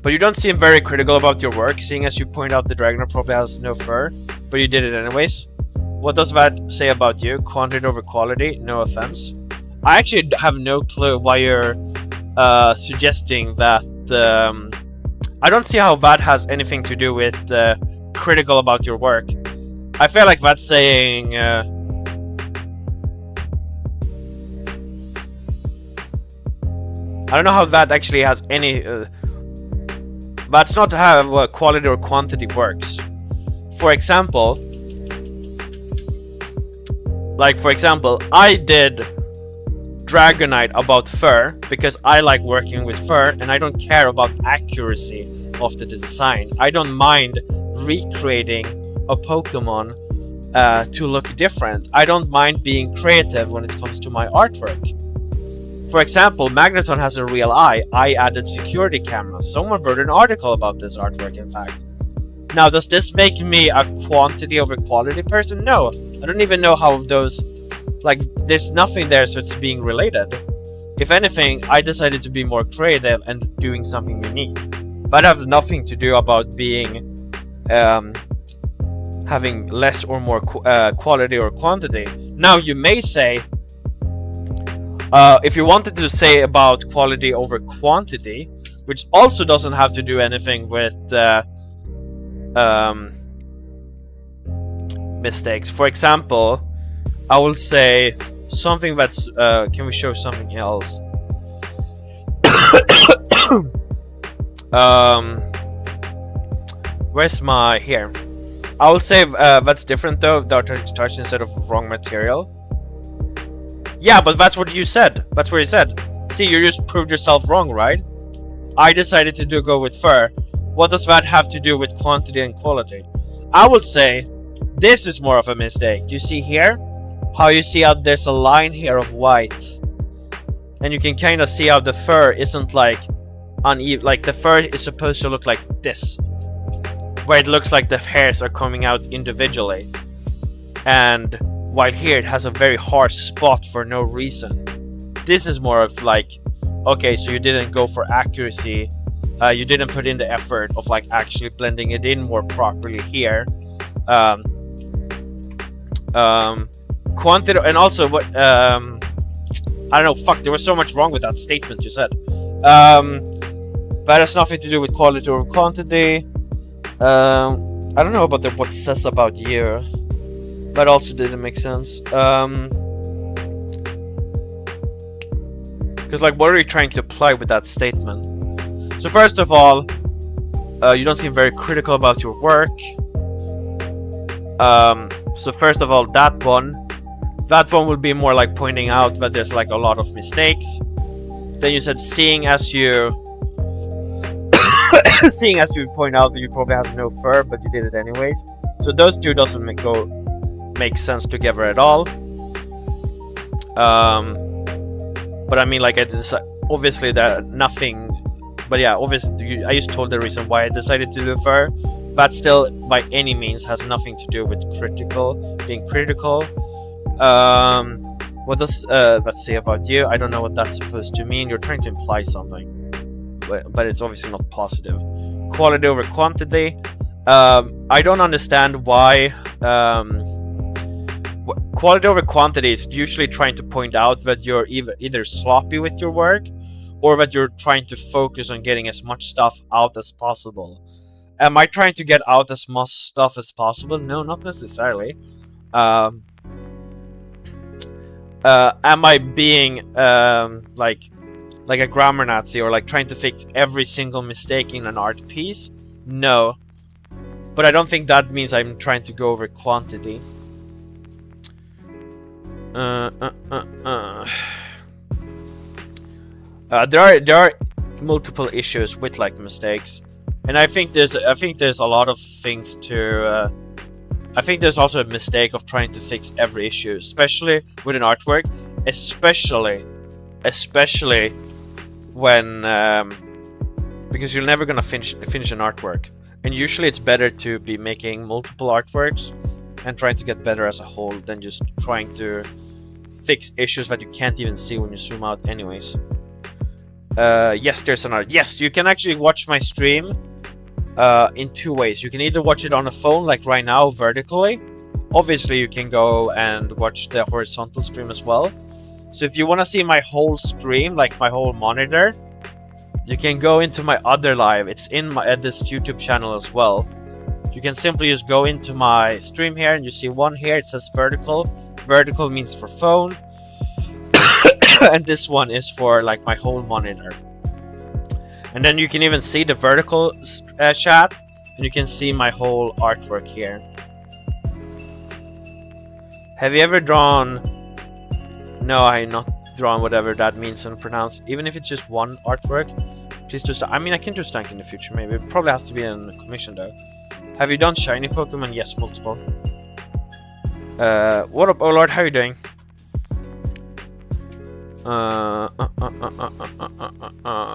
But you don't seem very critical about your work, seeing as you point out the Dragonite probably has no fur, but you did it anyways. What does that say about you? Quantity over quality? No offense. I actually have no clue why you're suggesting that. I don't see how that has anything to do with critical about your work. I feel like that's saying... I don't know how that actually has any... that's not how quality or quantity works. For example... I did Dragonite about fur because I like working with fur and I don't care about accuracy of the design. I don't mind recreating a Pokemon to look different. I don't mind being creative when it comes to my artwork. For example, Magneton has a real eye. I added security cameras. Someone wrote an article about this artwork, in fact. Now, does this make me a quantity over quality person? No. I don't even know how those... Like, there's nothing there, so it's being related. If anything, I decided to be more creative and doing something unique. That has nothing to do about being... having less or more quality or quantity. Now, you may say... if you wanted to say about quality over quantity, which also doesn't have to do anything with... mistakes. For example, I will say something that's can we show something else? Where's my here? I will say that's different though. Dark touch instead of wrong material. Yeah, but that's what you said. That's what you said. See, you just proved yourself wrong, right? I decided to go with fur. What does that have to do with quantity and quality? I would say this is more of a mistake. You see here? How you see how there's a line here of white. And you can kind of see how the fur isn't like uneven. Like the fur is supposed to look like this. Where it looks like the hairs are coming out individually. And while here it has a very harsh spot for no reason. This is more of like, okay, so you didn't go for accuracy. You didn't put in the effort of like actually blending it in more properly here. Quantity, and also what I don't know, fuck, there was so much wrong with that statement you said. That has nothing to do with quality or quantity. I don't know about what it says about you. That also didn't make sense. Because like, what are you trying to apply with that statement? So first of all, you don't seem very critical about your work. So first of all, that one will be more like pointing out that there's like a lot of mistakes. Then you said seeing as you point out that you probably has no fur, but you did it anyways. So those two doesn't make sense together at all. But I mean, like, obviously there nothing. But yeah, obviously I just told the reason why I decided to do fur. That still, by any means, has nothing to do with being critical. What does that say about you? I don't know what that's supposed to mean. You're trying to imply something, but it's obviously not positive. Quality over quantity. I don't understand why. Quality over quantity is usually trying to point out that you're either sloppy with your work, or that you're trying to focus on getting as much stuff out as possible. Am I trying to get out as much stuff as possible? No, not necessarily. Am I being like a grammar Nazi, or like trying to fix every single mistake in an art piece? No. But I don't think that means I'm trying to go over quantity. There are multiple issues with like mistakes, and I think there's a lot of things to. I think there's also a mistake of trying to fix every issue, especially with an artwork, especially when because you're never gonna finish an artwork, and usually it's better to be making multiple artworks and trying to get better as a whole than just trying to fix issues that you can't even see when you zoom out anyways. Yes, there's an art. Yes, you can actually watch my stream in two ways. You can either watch it on a phone, like right now, vertically. Obviously, you can go and watch the horizontal stream as well. So if you want to see my whole stream, like my whole monitor, you can go into my other live. It's in my this YouTube channel as well. You can simply just go into my stream here, and you see one here. It says vertical. Vertical means for phone. And this one is for like my whole monitor. And then you can even see the vertical chat, and you can see my whole artwork here. Have you ever drawn? No, I have not drawn whatever that means and pronounced. Even if it's just one artwork, please do stuff. I mean, I can do Stank in the future, maybe. It probably has to be in a commission though. Have you done shiny Pokemon? Yes, multiple. What up, oh lord? How are you doing?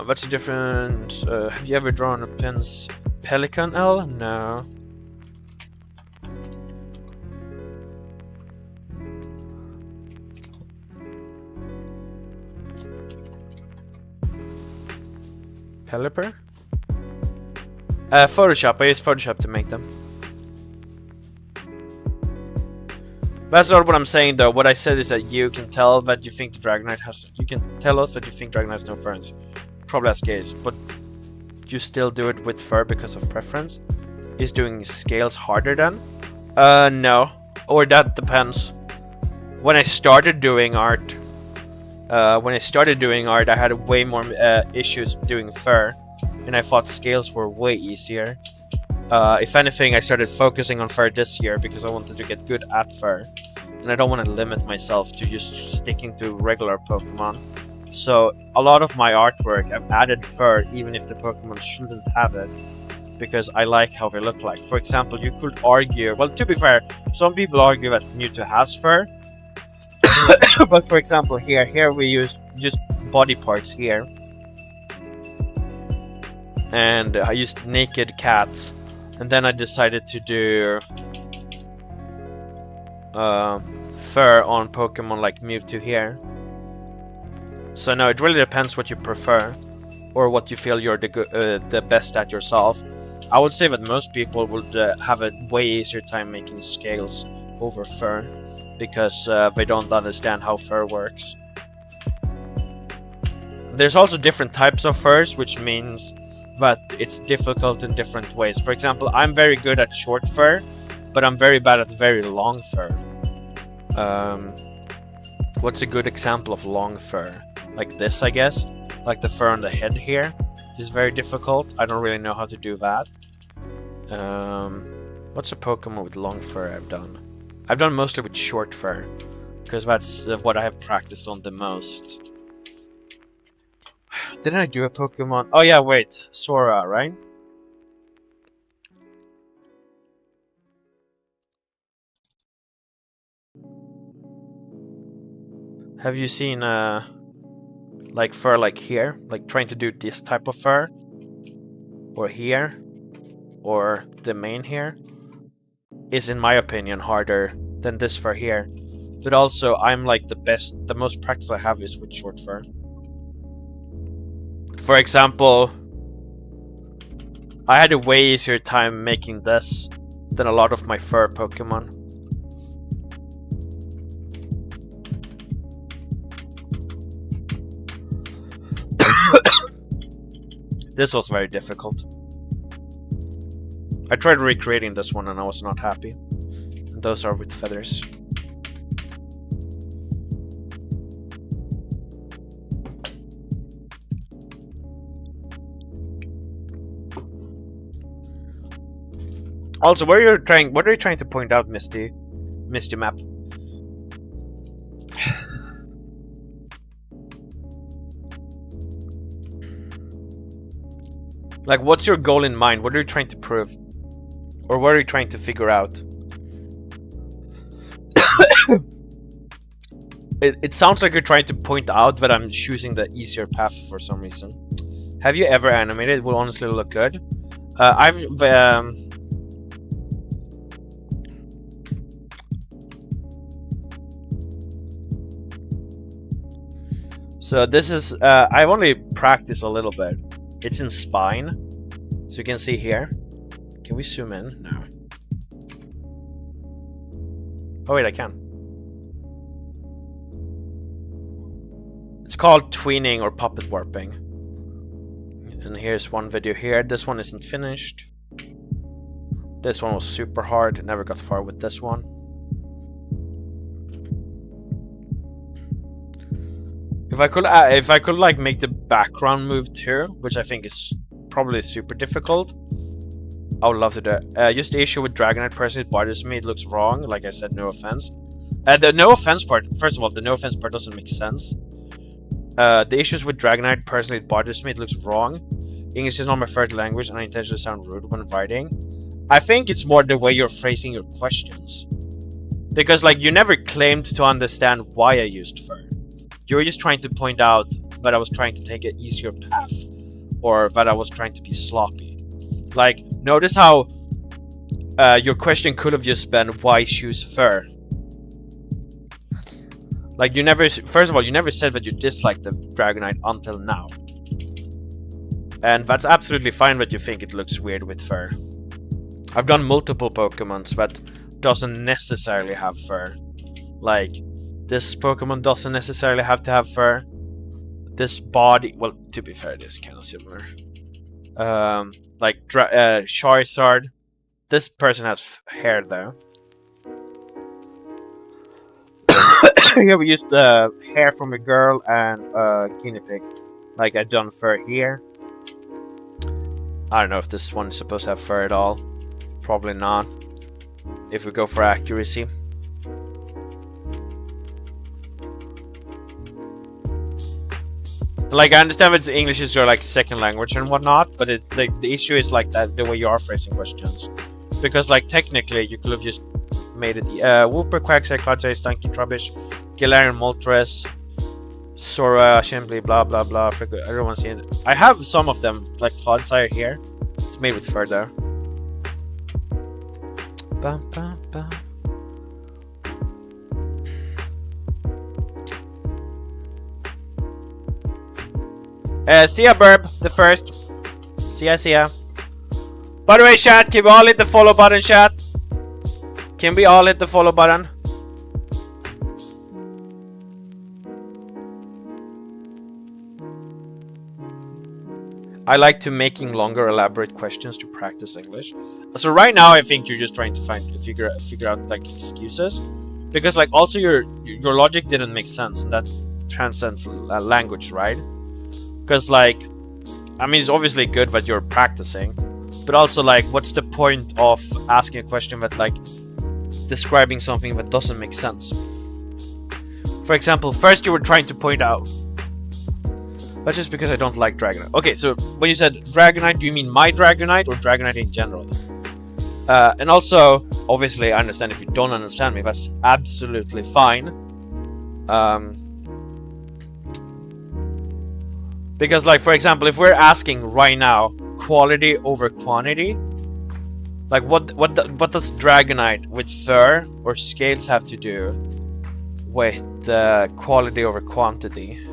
What's the difference? Have you ever drawn a Pelican L? No. Pelipper? Photoshop. I use Photoshop to make them. That's not what I'm saying though. What I said is that you can tell that you think the Dragonite has. You can tell us that you think Dragonite has no ferns. Probably has scales, but you still do it with fur because of preference. Is doing scales harder then? No. Or that depends. When I started doing art, I had way more issues doing fur, and I thought scales were way easier. If anything, I started focusing on fur this year because I wanted to get good at fur, and I don't want to limit myself to just sticking to regular Pokemon. So a lot of my artwork, I've added fur even if the Pokemon shouldn't have it, because I like how they look like. For example, you could argue, well, to be fair, some people argue that Mewtwo has fur, but for example here we use just body parts here, and I used naked cats. And then I decided to do fur on Pokemon like Mewtwo here. So no, it really depends what you prefer, or what you feel you're the best at yourself. I would say that most people would have a way easier time making scales over fur, because they don't understand how fur works. There's also different types of furs, which means but it's difficult in different ways. For example, I'm very good at short fur, but I'm very bad at very long fur. What's a good example of long fur? Like this, I guess. Like the fur on the head here is very difficult. I don't really know how to do that. What's a Pokemon with long fur I've done? I've done mostly with short fur, because that's what I have practiced on the most. Didn't I do a Pokemon? Oh yeah, wait. Sora, right? Have you seen like fur like here? Like trying to do this type of fur? Or here? or the main here, is in my opinion harder than this fur here. But also, I'm like the most practice I have is with short fur. For example, I had a way easier time making this than a lot of my fur Pokemon. This was very difficult. I tried recreating this one and I was not happy. And those are with feathers. Also, what are you trying to point out, Misty Map? Like, what's your goal in mind? What are you trying to prove? Or what are you trying to figure out? It sounds like you're trying to point out that I'm choosing the easier path for some reason. Have you ever animated? It will honestly look good. So this is, I've only practiced a little bit. It's in spine, so you can see here. Can we zoom in? No. Oh wait, I can. It's called tweening or puppet warping. And here's one video here. This one isn't finished. This one was super hard. Never got far with this one. If I could like make the background move too, which I think is probably super difficult, I would love to do it. Just the issue with Dragonite personally, it bothers me. It looks wrong. Like I said, no offense. The no offense part, first of all, the no offense part doesn't make sense. The issues with Dragonite personally, it bothers me. It looks wrong. English is not my first language, and I intentionally sound rude when writing. I think it's more the way you're phrasing your questions, because like you never claimed to understand why I used fur. You were just trying to point out that I was trying to take an easier path, or that I was trying to be sloppy. Like, notice how your question could have just been, why choose fur? Like, you never, first of all, you never said that you disliked the Dragonite until now. And that's absolutely fine that you think it looks weird with fur. I've done multiple Pokemons that doesn't necessarily have fur. Like, this Pokemon doesn't necessarily have to have fur. This body, well, to be fair, it is kind of similar. Like Charizard. This person has hair though. Here we used hair from a girl and a guinea pig. Like I done fur here. I don't know if this one is supposed to have fur at all. Probably not. If we go for accuracy. Like, I understand that English is your, like, second language and whatnot, but the issue is, like, that the way you are phrasing questions. Because, like, technically, you could have just made it, Whooper, Quagsire, Clodsire, Stunky, Trubbish, Galarian, Moltres, Sora, Shimbly, blah, blah, blah, everyone's seen it. I have some of them, like Clodsire here. It's made with fur, though. Bum, bum, bum. See ya, Burb, the first. See ya. By the way, chat, can we all hit the follow button, chat? Can we all hit the follow button? I like to making longer, elaborate questions to practice English. So right now, I think you're just trying to figure out like excuses, because like also your logic didn't make sense, and that transcends language, right? Because, like, I mean, it's obviously good that you're practicing, but also, like, what's the point of asking a question that, like, describing something that doesn't make sense? For example, first you were trying to point out, that's just because I don't like Dragonite. Okay, so when you said Dragonite, do you mean my Dragonite or Dragonite in general? And also, obviously, I understand if you don't understand me, that's absolutely fine. Because, like, for example, if we're asking right now quality over quantity, Like, what does Dragonite with fur or scales have to do with quality over quantity?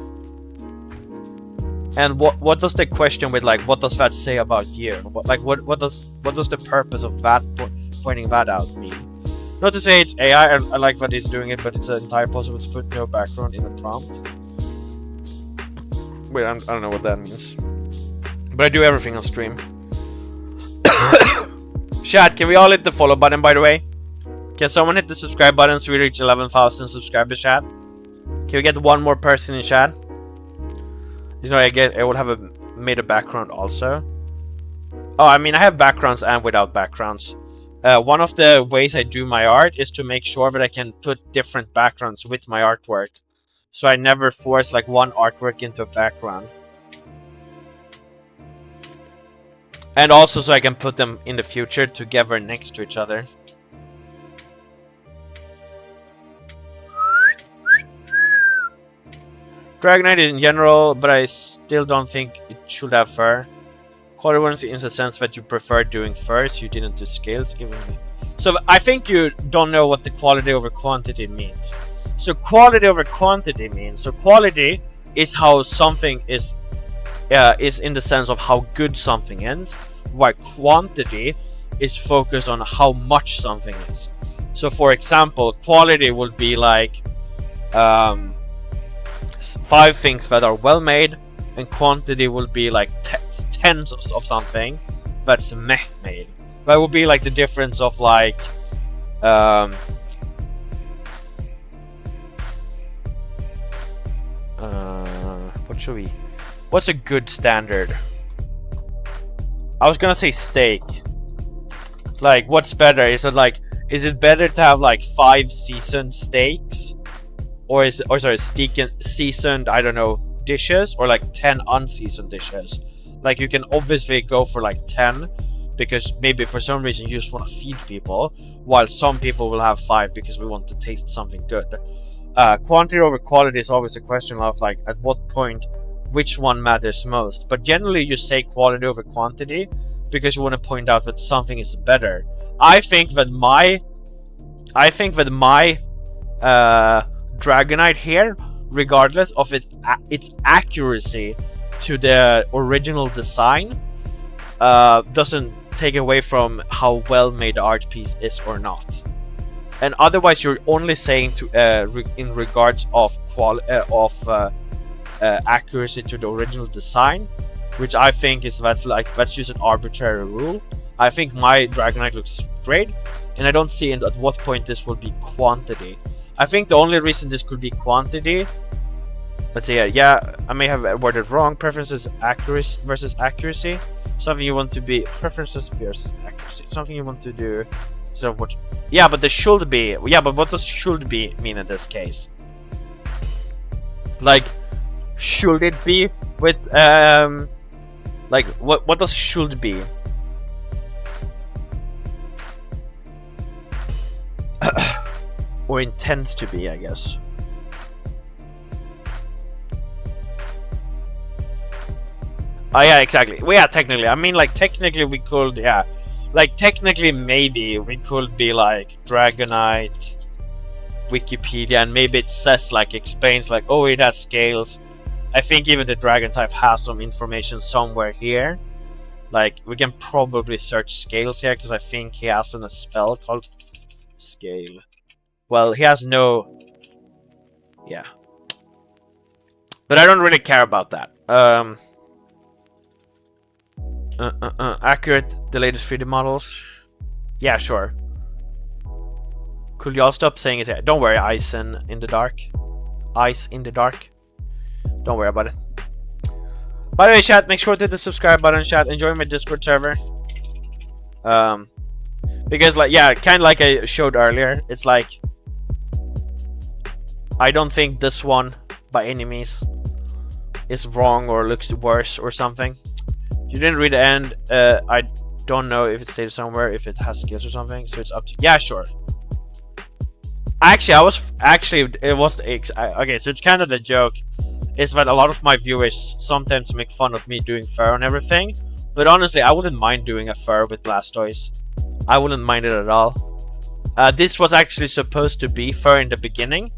And what does the question with, like, what does that say about you? What does the purpose of that pointing that out mean? Not to say it's AI. I like that he's doing it, but it's entirely possible to put no background in a prompt. Wait, I don't know what that means. But I do everything on stream. Chat, can we all hit the follow button, by the way? Can someone hit the subscribe button so we reach 11,000 subscribers, chat? Can we get one more person in chat? So I would have made a background also. Oh, I mean, I have backgrounds and without backgrounds. One of the ways I do my art is to make sure that I can put different backgrounds with my artwork. So I never force like one artwork into a background. And also so I can put them in the future together next to each other. Dragonite in general, but I still don't think it should have fur. Quality ones in the sense that you prefer doing furs, you didn't do scales. So I think you don't know what the quality over quantity means. So quality over quantity means, so quality is how something is in the sense of how good something is, while quantity is focused on how much something is. So for example, quality would be like 5 things that are well made, and quantity will be like tens of something that's meh made. That would be like the difference of like what's a good standard? I was gonna say steak. Like, what's better? Is it better to have like 5 seasoned steaks, or seasoned, I don't know, dishes, or like 10 unseasoned dishes? Like, you can obviously go for like 10 because maybe for some reason you just want to feed people, while some people will have 5 because we want to taste something good. Quantity over quality is always a question of like at what point which one matters most, but generally you say quality over quantity because you want to point out that something is better. I think that my Dragonite here, regardless of its accuracy to the original design, doesn't take away from how well made the art piece is or not. And otherwise you're only saying to in regards of accuracy to the original design, which I think is that's just an arbitrary rule. I think my Dragonite looks great, and I don't see at what point this will be quantity. I think the only reason this could be quantity, let's say, yeah, I may have worded wrong. Preferences accuracy versus accuracy. Something you want to be preferences versus accuracy. Something you want to do. So what? Yeah, but the should be. Yeah, but what does should be mean in this case? Like, should it be with like what does should be? Or intends to be, I guess. Oh yeah, exactly. Well, yeah, technically. I mean, like, technically we could, yeah. Like, technically maybe we could be like Dragonite, Wikipedia, and maybe it says, like, explains, like, oh, it has scales. I think even the dragon type has some information somewhere here. Like, we can probably search scales here, because I think he has a spell called scale. Well, he has no... Yeah. But I don't really care about that. Accurate, the latest 3D models. Yeah, sure. Could y'all stop saying it? Don't worry, ice in the dark. Ice in the dark. Don't worry about it. By the way, chat, make sure to hit the subscribe button, chat. Enjoy my Discord server. Because, like, yeah, kind of like I showed earlier, it's like, I don't think this one, by any means, is wrong or looks worse or something. You didn't read the end. I don't know if it stated somewhere, if it has skills or something, so it's up to you. Yeah, sure. Actually, okay, so it's kind of the joke. Is that a lot of my viewers sometimes make fun of me doing fur and everything, but honestly, I wouldn't mind doing a fur with Blastoise. I wouldn't mind it at all. This was actually supposed to be fur in the beginning,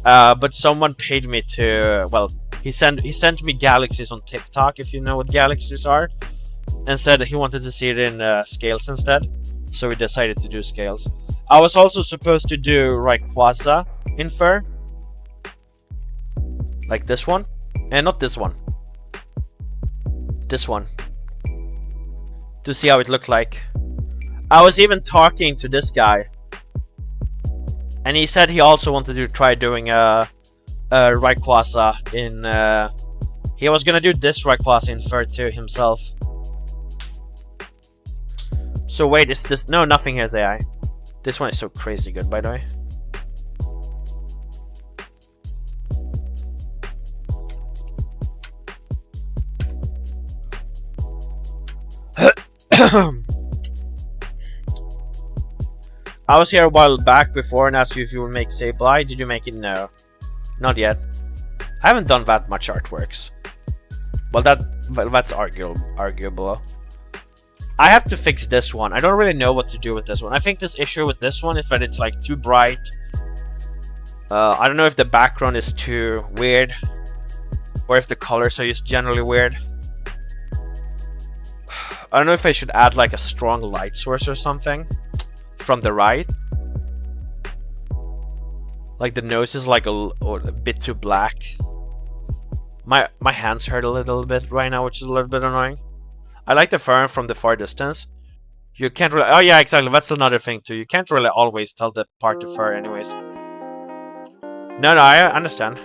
but someone paid me to, well, he sent me galaxies on TikTok, if you know what galaxies are, and said he wanted to see it in scales instead, so we decided to do scales. I was also supposed to do Rayquaza in fur, like this one, and not this one, this one, to see how it looked like. I was even talking to this guy, and he said he also wanted to try doing a Rayquaza in. He was gonna do this Rayquaza in fur too himself. So wait, is this? No, nothing has AI. This one is so crazy good, by the way. I was here a while back before and asked you if you would make Sableye. Did you make it? No. Not yet. I haven't done that much artworks. Well, that's arguable. I have to fix this one. I don't really know what to do with this one. I think this issue with this one is that it's like too bright. I don't know if the background is too weird, or if the colors are just generally weird. I don't know if I should add like a strong light source or something from the right. Like the nose is like a bit too black. My hands hurt a little bit right now, which is a little bit annoying. I like the fur from the far distance. You can't really... Oh yeah, exactly. That's another thing too. You can't really always tell the part to fur anyways. No, I understand.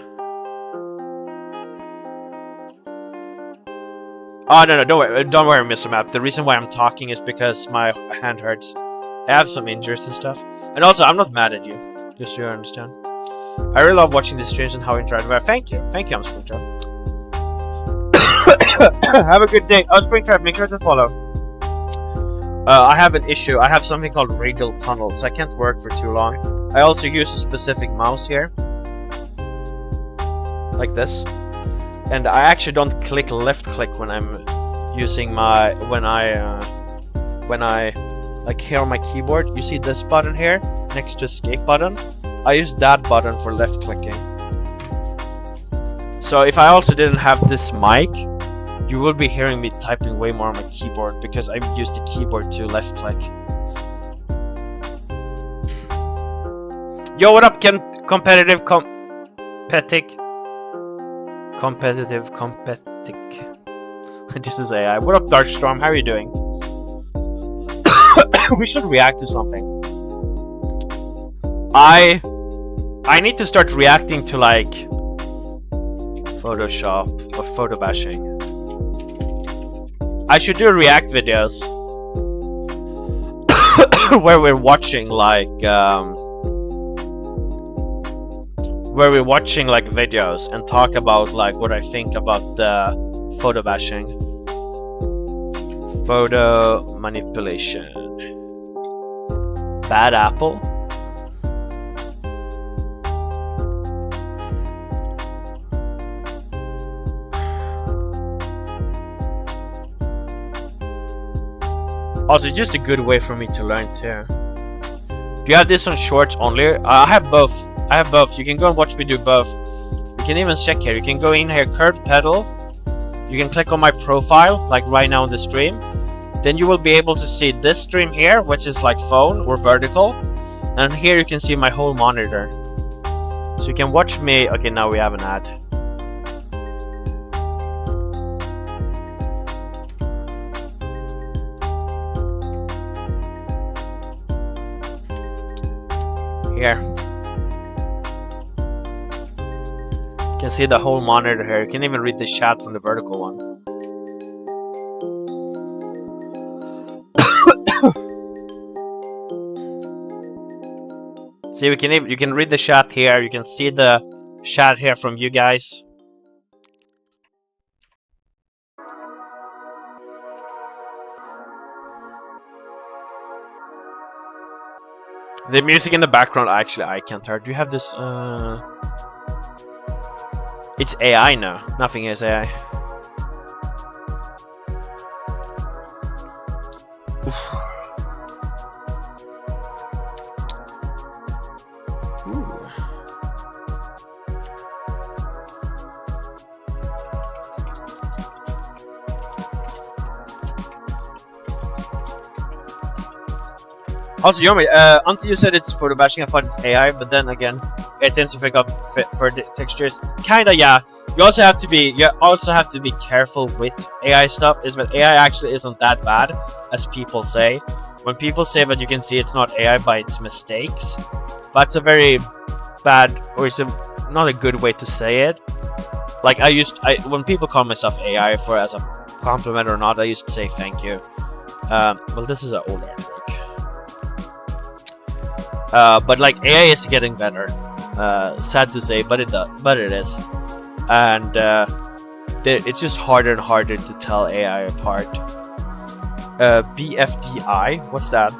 Oh, no, don't worry, Mr. Map. The reason why I'm talking is because my hand hurts. I have some injuries and stuff. And also, I'm not mad at you. Just so you understand. I really love watching the streams and how you interact with it. Thank you, I'm Springtrap. Have a good day. Oh, Springtrap, make sure to follow. I have an issue. I have something called radial tunnel, so I can't work for too long. I also use a specific mouse here. Like this. And I actually don't click left click when I'm using my... When I like here on my keyboard, you see this button here next to escape button. I use that button for left clicking. So if I also didn't have this mic, you will be hearing me typing way more on my keyboard because I use the keyboard to left click. Yo, what up, competitive This is AI. What up, Darkstorm? How are you doing? We should react to something. I need to start reacting to like Photoshop or photo bashing. I should do react videos where we're watching like videos and talk about like what I think about the photo bashing, photo manipulation. Bad apple. Also, just a good way for me to learn too. Do you have this on shorts only? I have both. You can go and watch me do both. You can even check here. You can go in here, curved petal. You can click on my profile, like right now on the stream. Then you will be able to see this stream here, which is like phone or vertical. And here you can see my whole monitor. So you can watch me. Okay, now we have an ad. Here. You can see the whole monitor here. You can even read the chat from the vertical one. See, you can read the chat here. You can see the chat here from you guys. The music in the background, actually, I can't hear. Do you have this? It's AI now. Nothing is AI. Oof. Also, Yomi, until you said it's photo bashing, I thought it's AI, but then again, it tends to pick up for the textures. Kinda, yeah. You also have to be careful with AI stuff. Is that AI actually isn't that bad as people say. When people say that you can see it's not AI by its mistakes, that's a very bad, or it's not a good way to say it. Like when people call myself AI for as a compliment or not, I used to say thank you. Well, this is an old artwork. But like AI is getting better. Sad to say, but it is, and it's just harder and harder to tell AI apart. BFDI, what's that?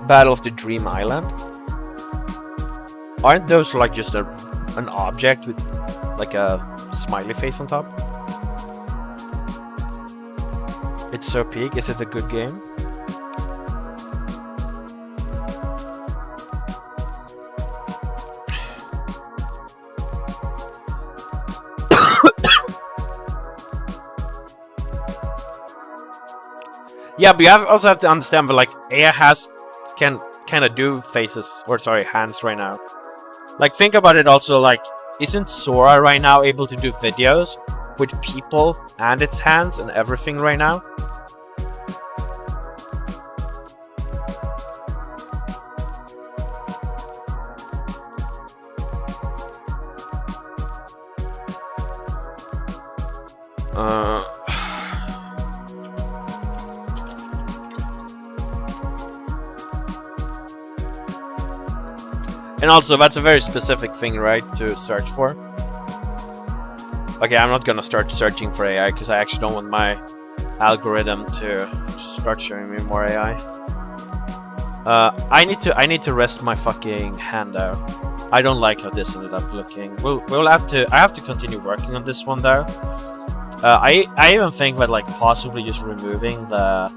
Battle of the Dream Island. Aren't those like just an object with like a smiley face on top? It's so peak. Is it a good game? Yeah, but you also have to understand that like AI can kind of do faces, or sorry, hands right now. Like, think about it also, like, isn't Sora right now able to do videos with people and its hands and everything right now? And also, that's a very specific thing, right, to search for. Okay, I'm not gonna start searching for AI because I actually don't want my algorithm to start showing me more AI. I need to rest my fucking hand out. I don't like how this ended up looking. I have to continue working on this one though. I even think that like possibly just removing the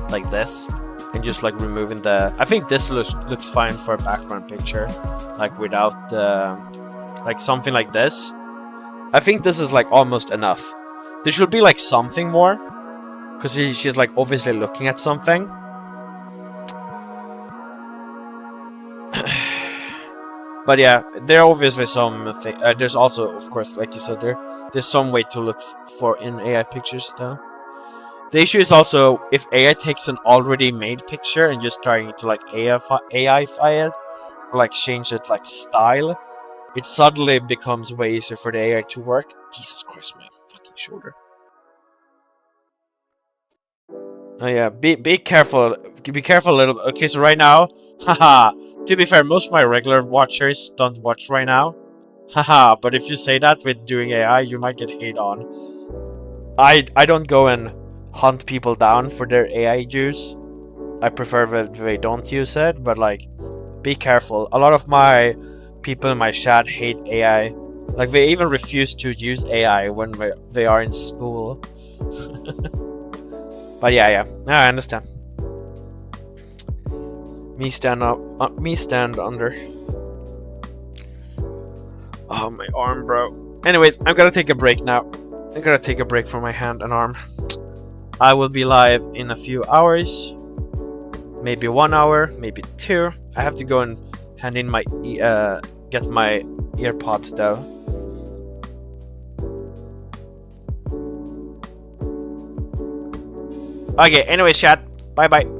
like this. And just like removing the, I think this looks fine for a background picture, like without the, like something like this. I think this is like almost enough. There should be like something more, because she's like obviously looking at something. But yeah, there are obviously some. There's also, of course, like you said, there's some way to look for in AI pictures though. The issue is also if AI takes an already made picture and just trying to like AI-fy it, or like change it like style, it suddenly becomes way easier for the AI to work. Jesus Christ, my fucking shoulder. Oh yeah, be careful. Be careful a little bit. Okay, so right now, haha. To be fair, most of my regular watchers don't watch right now. Haha, but if you say that with doing AI, you might get hate on. I don't go and hunt people down for their AI juice. I prefer that they don't use it, but like, be careful. A lot of my people in my chat hate AI. Like, they even refuse to use AI when they are in school. But yeah, I understand. Me stand up, me stand under. Oh, my arm, bro. Anyways, I'm gonna take a break now. I'm gonna take a break from my hand and arm. I will be live in a few hours, maybe 1 hour, maybe 2. I have to go and hand in my get my earpods though. Okay, anyways, chat. Bye bye.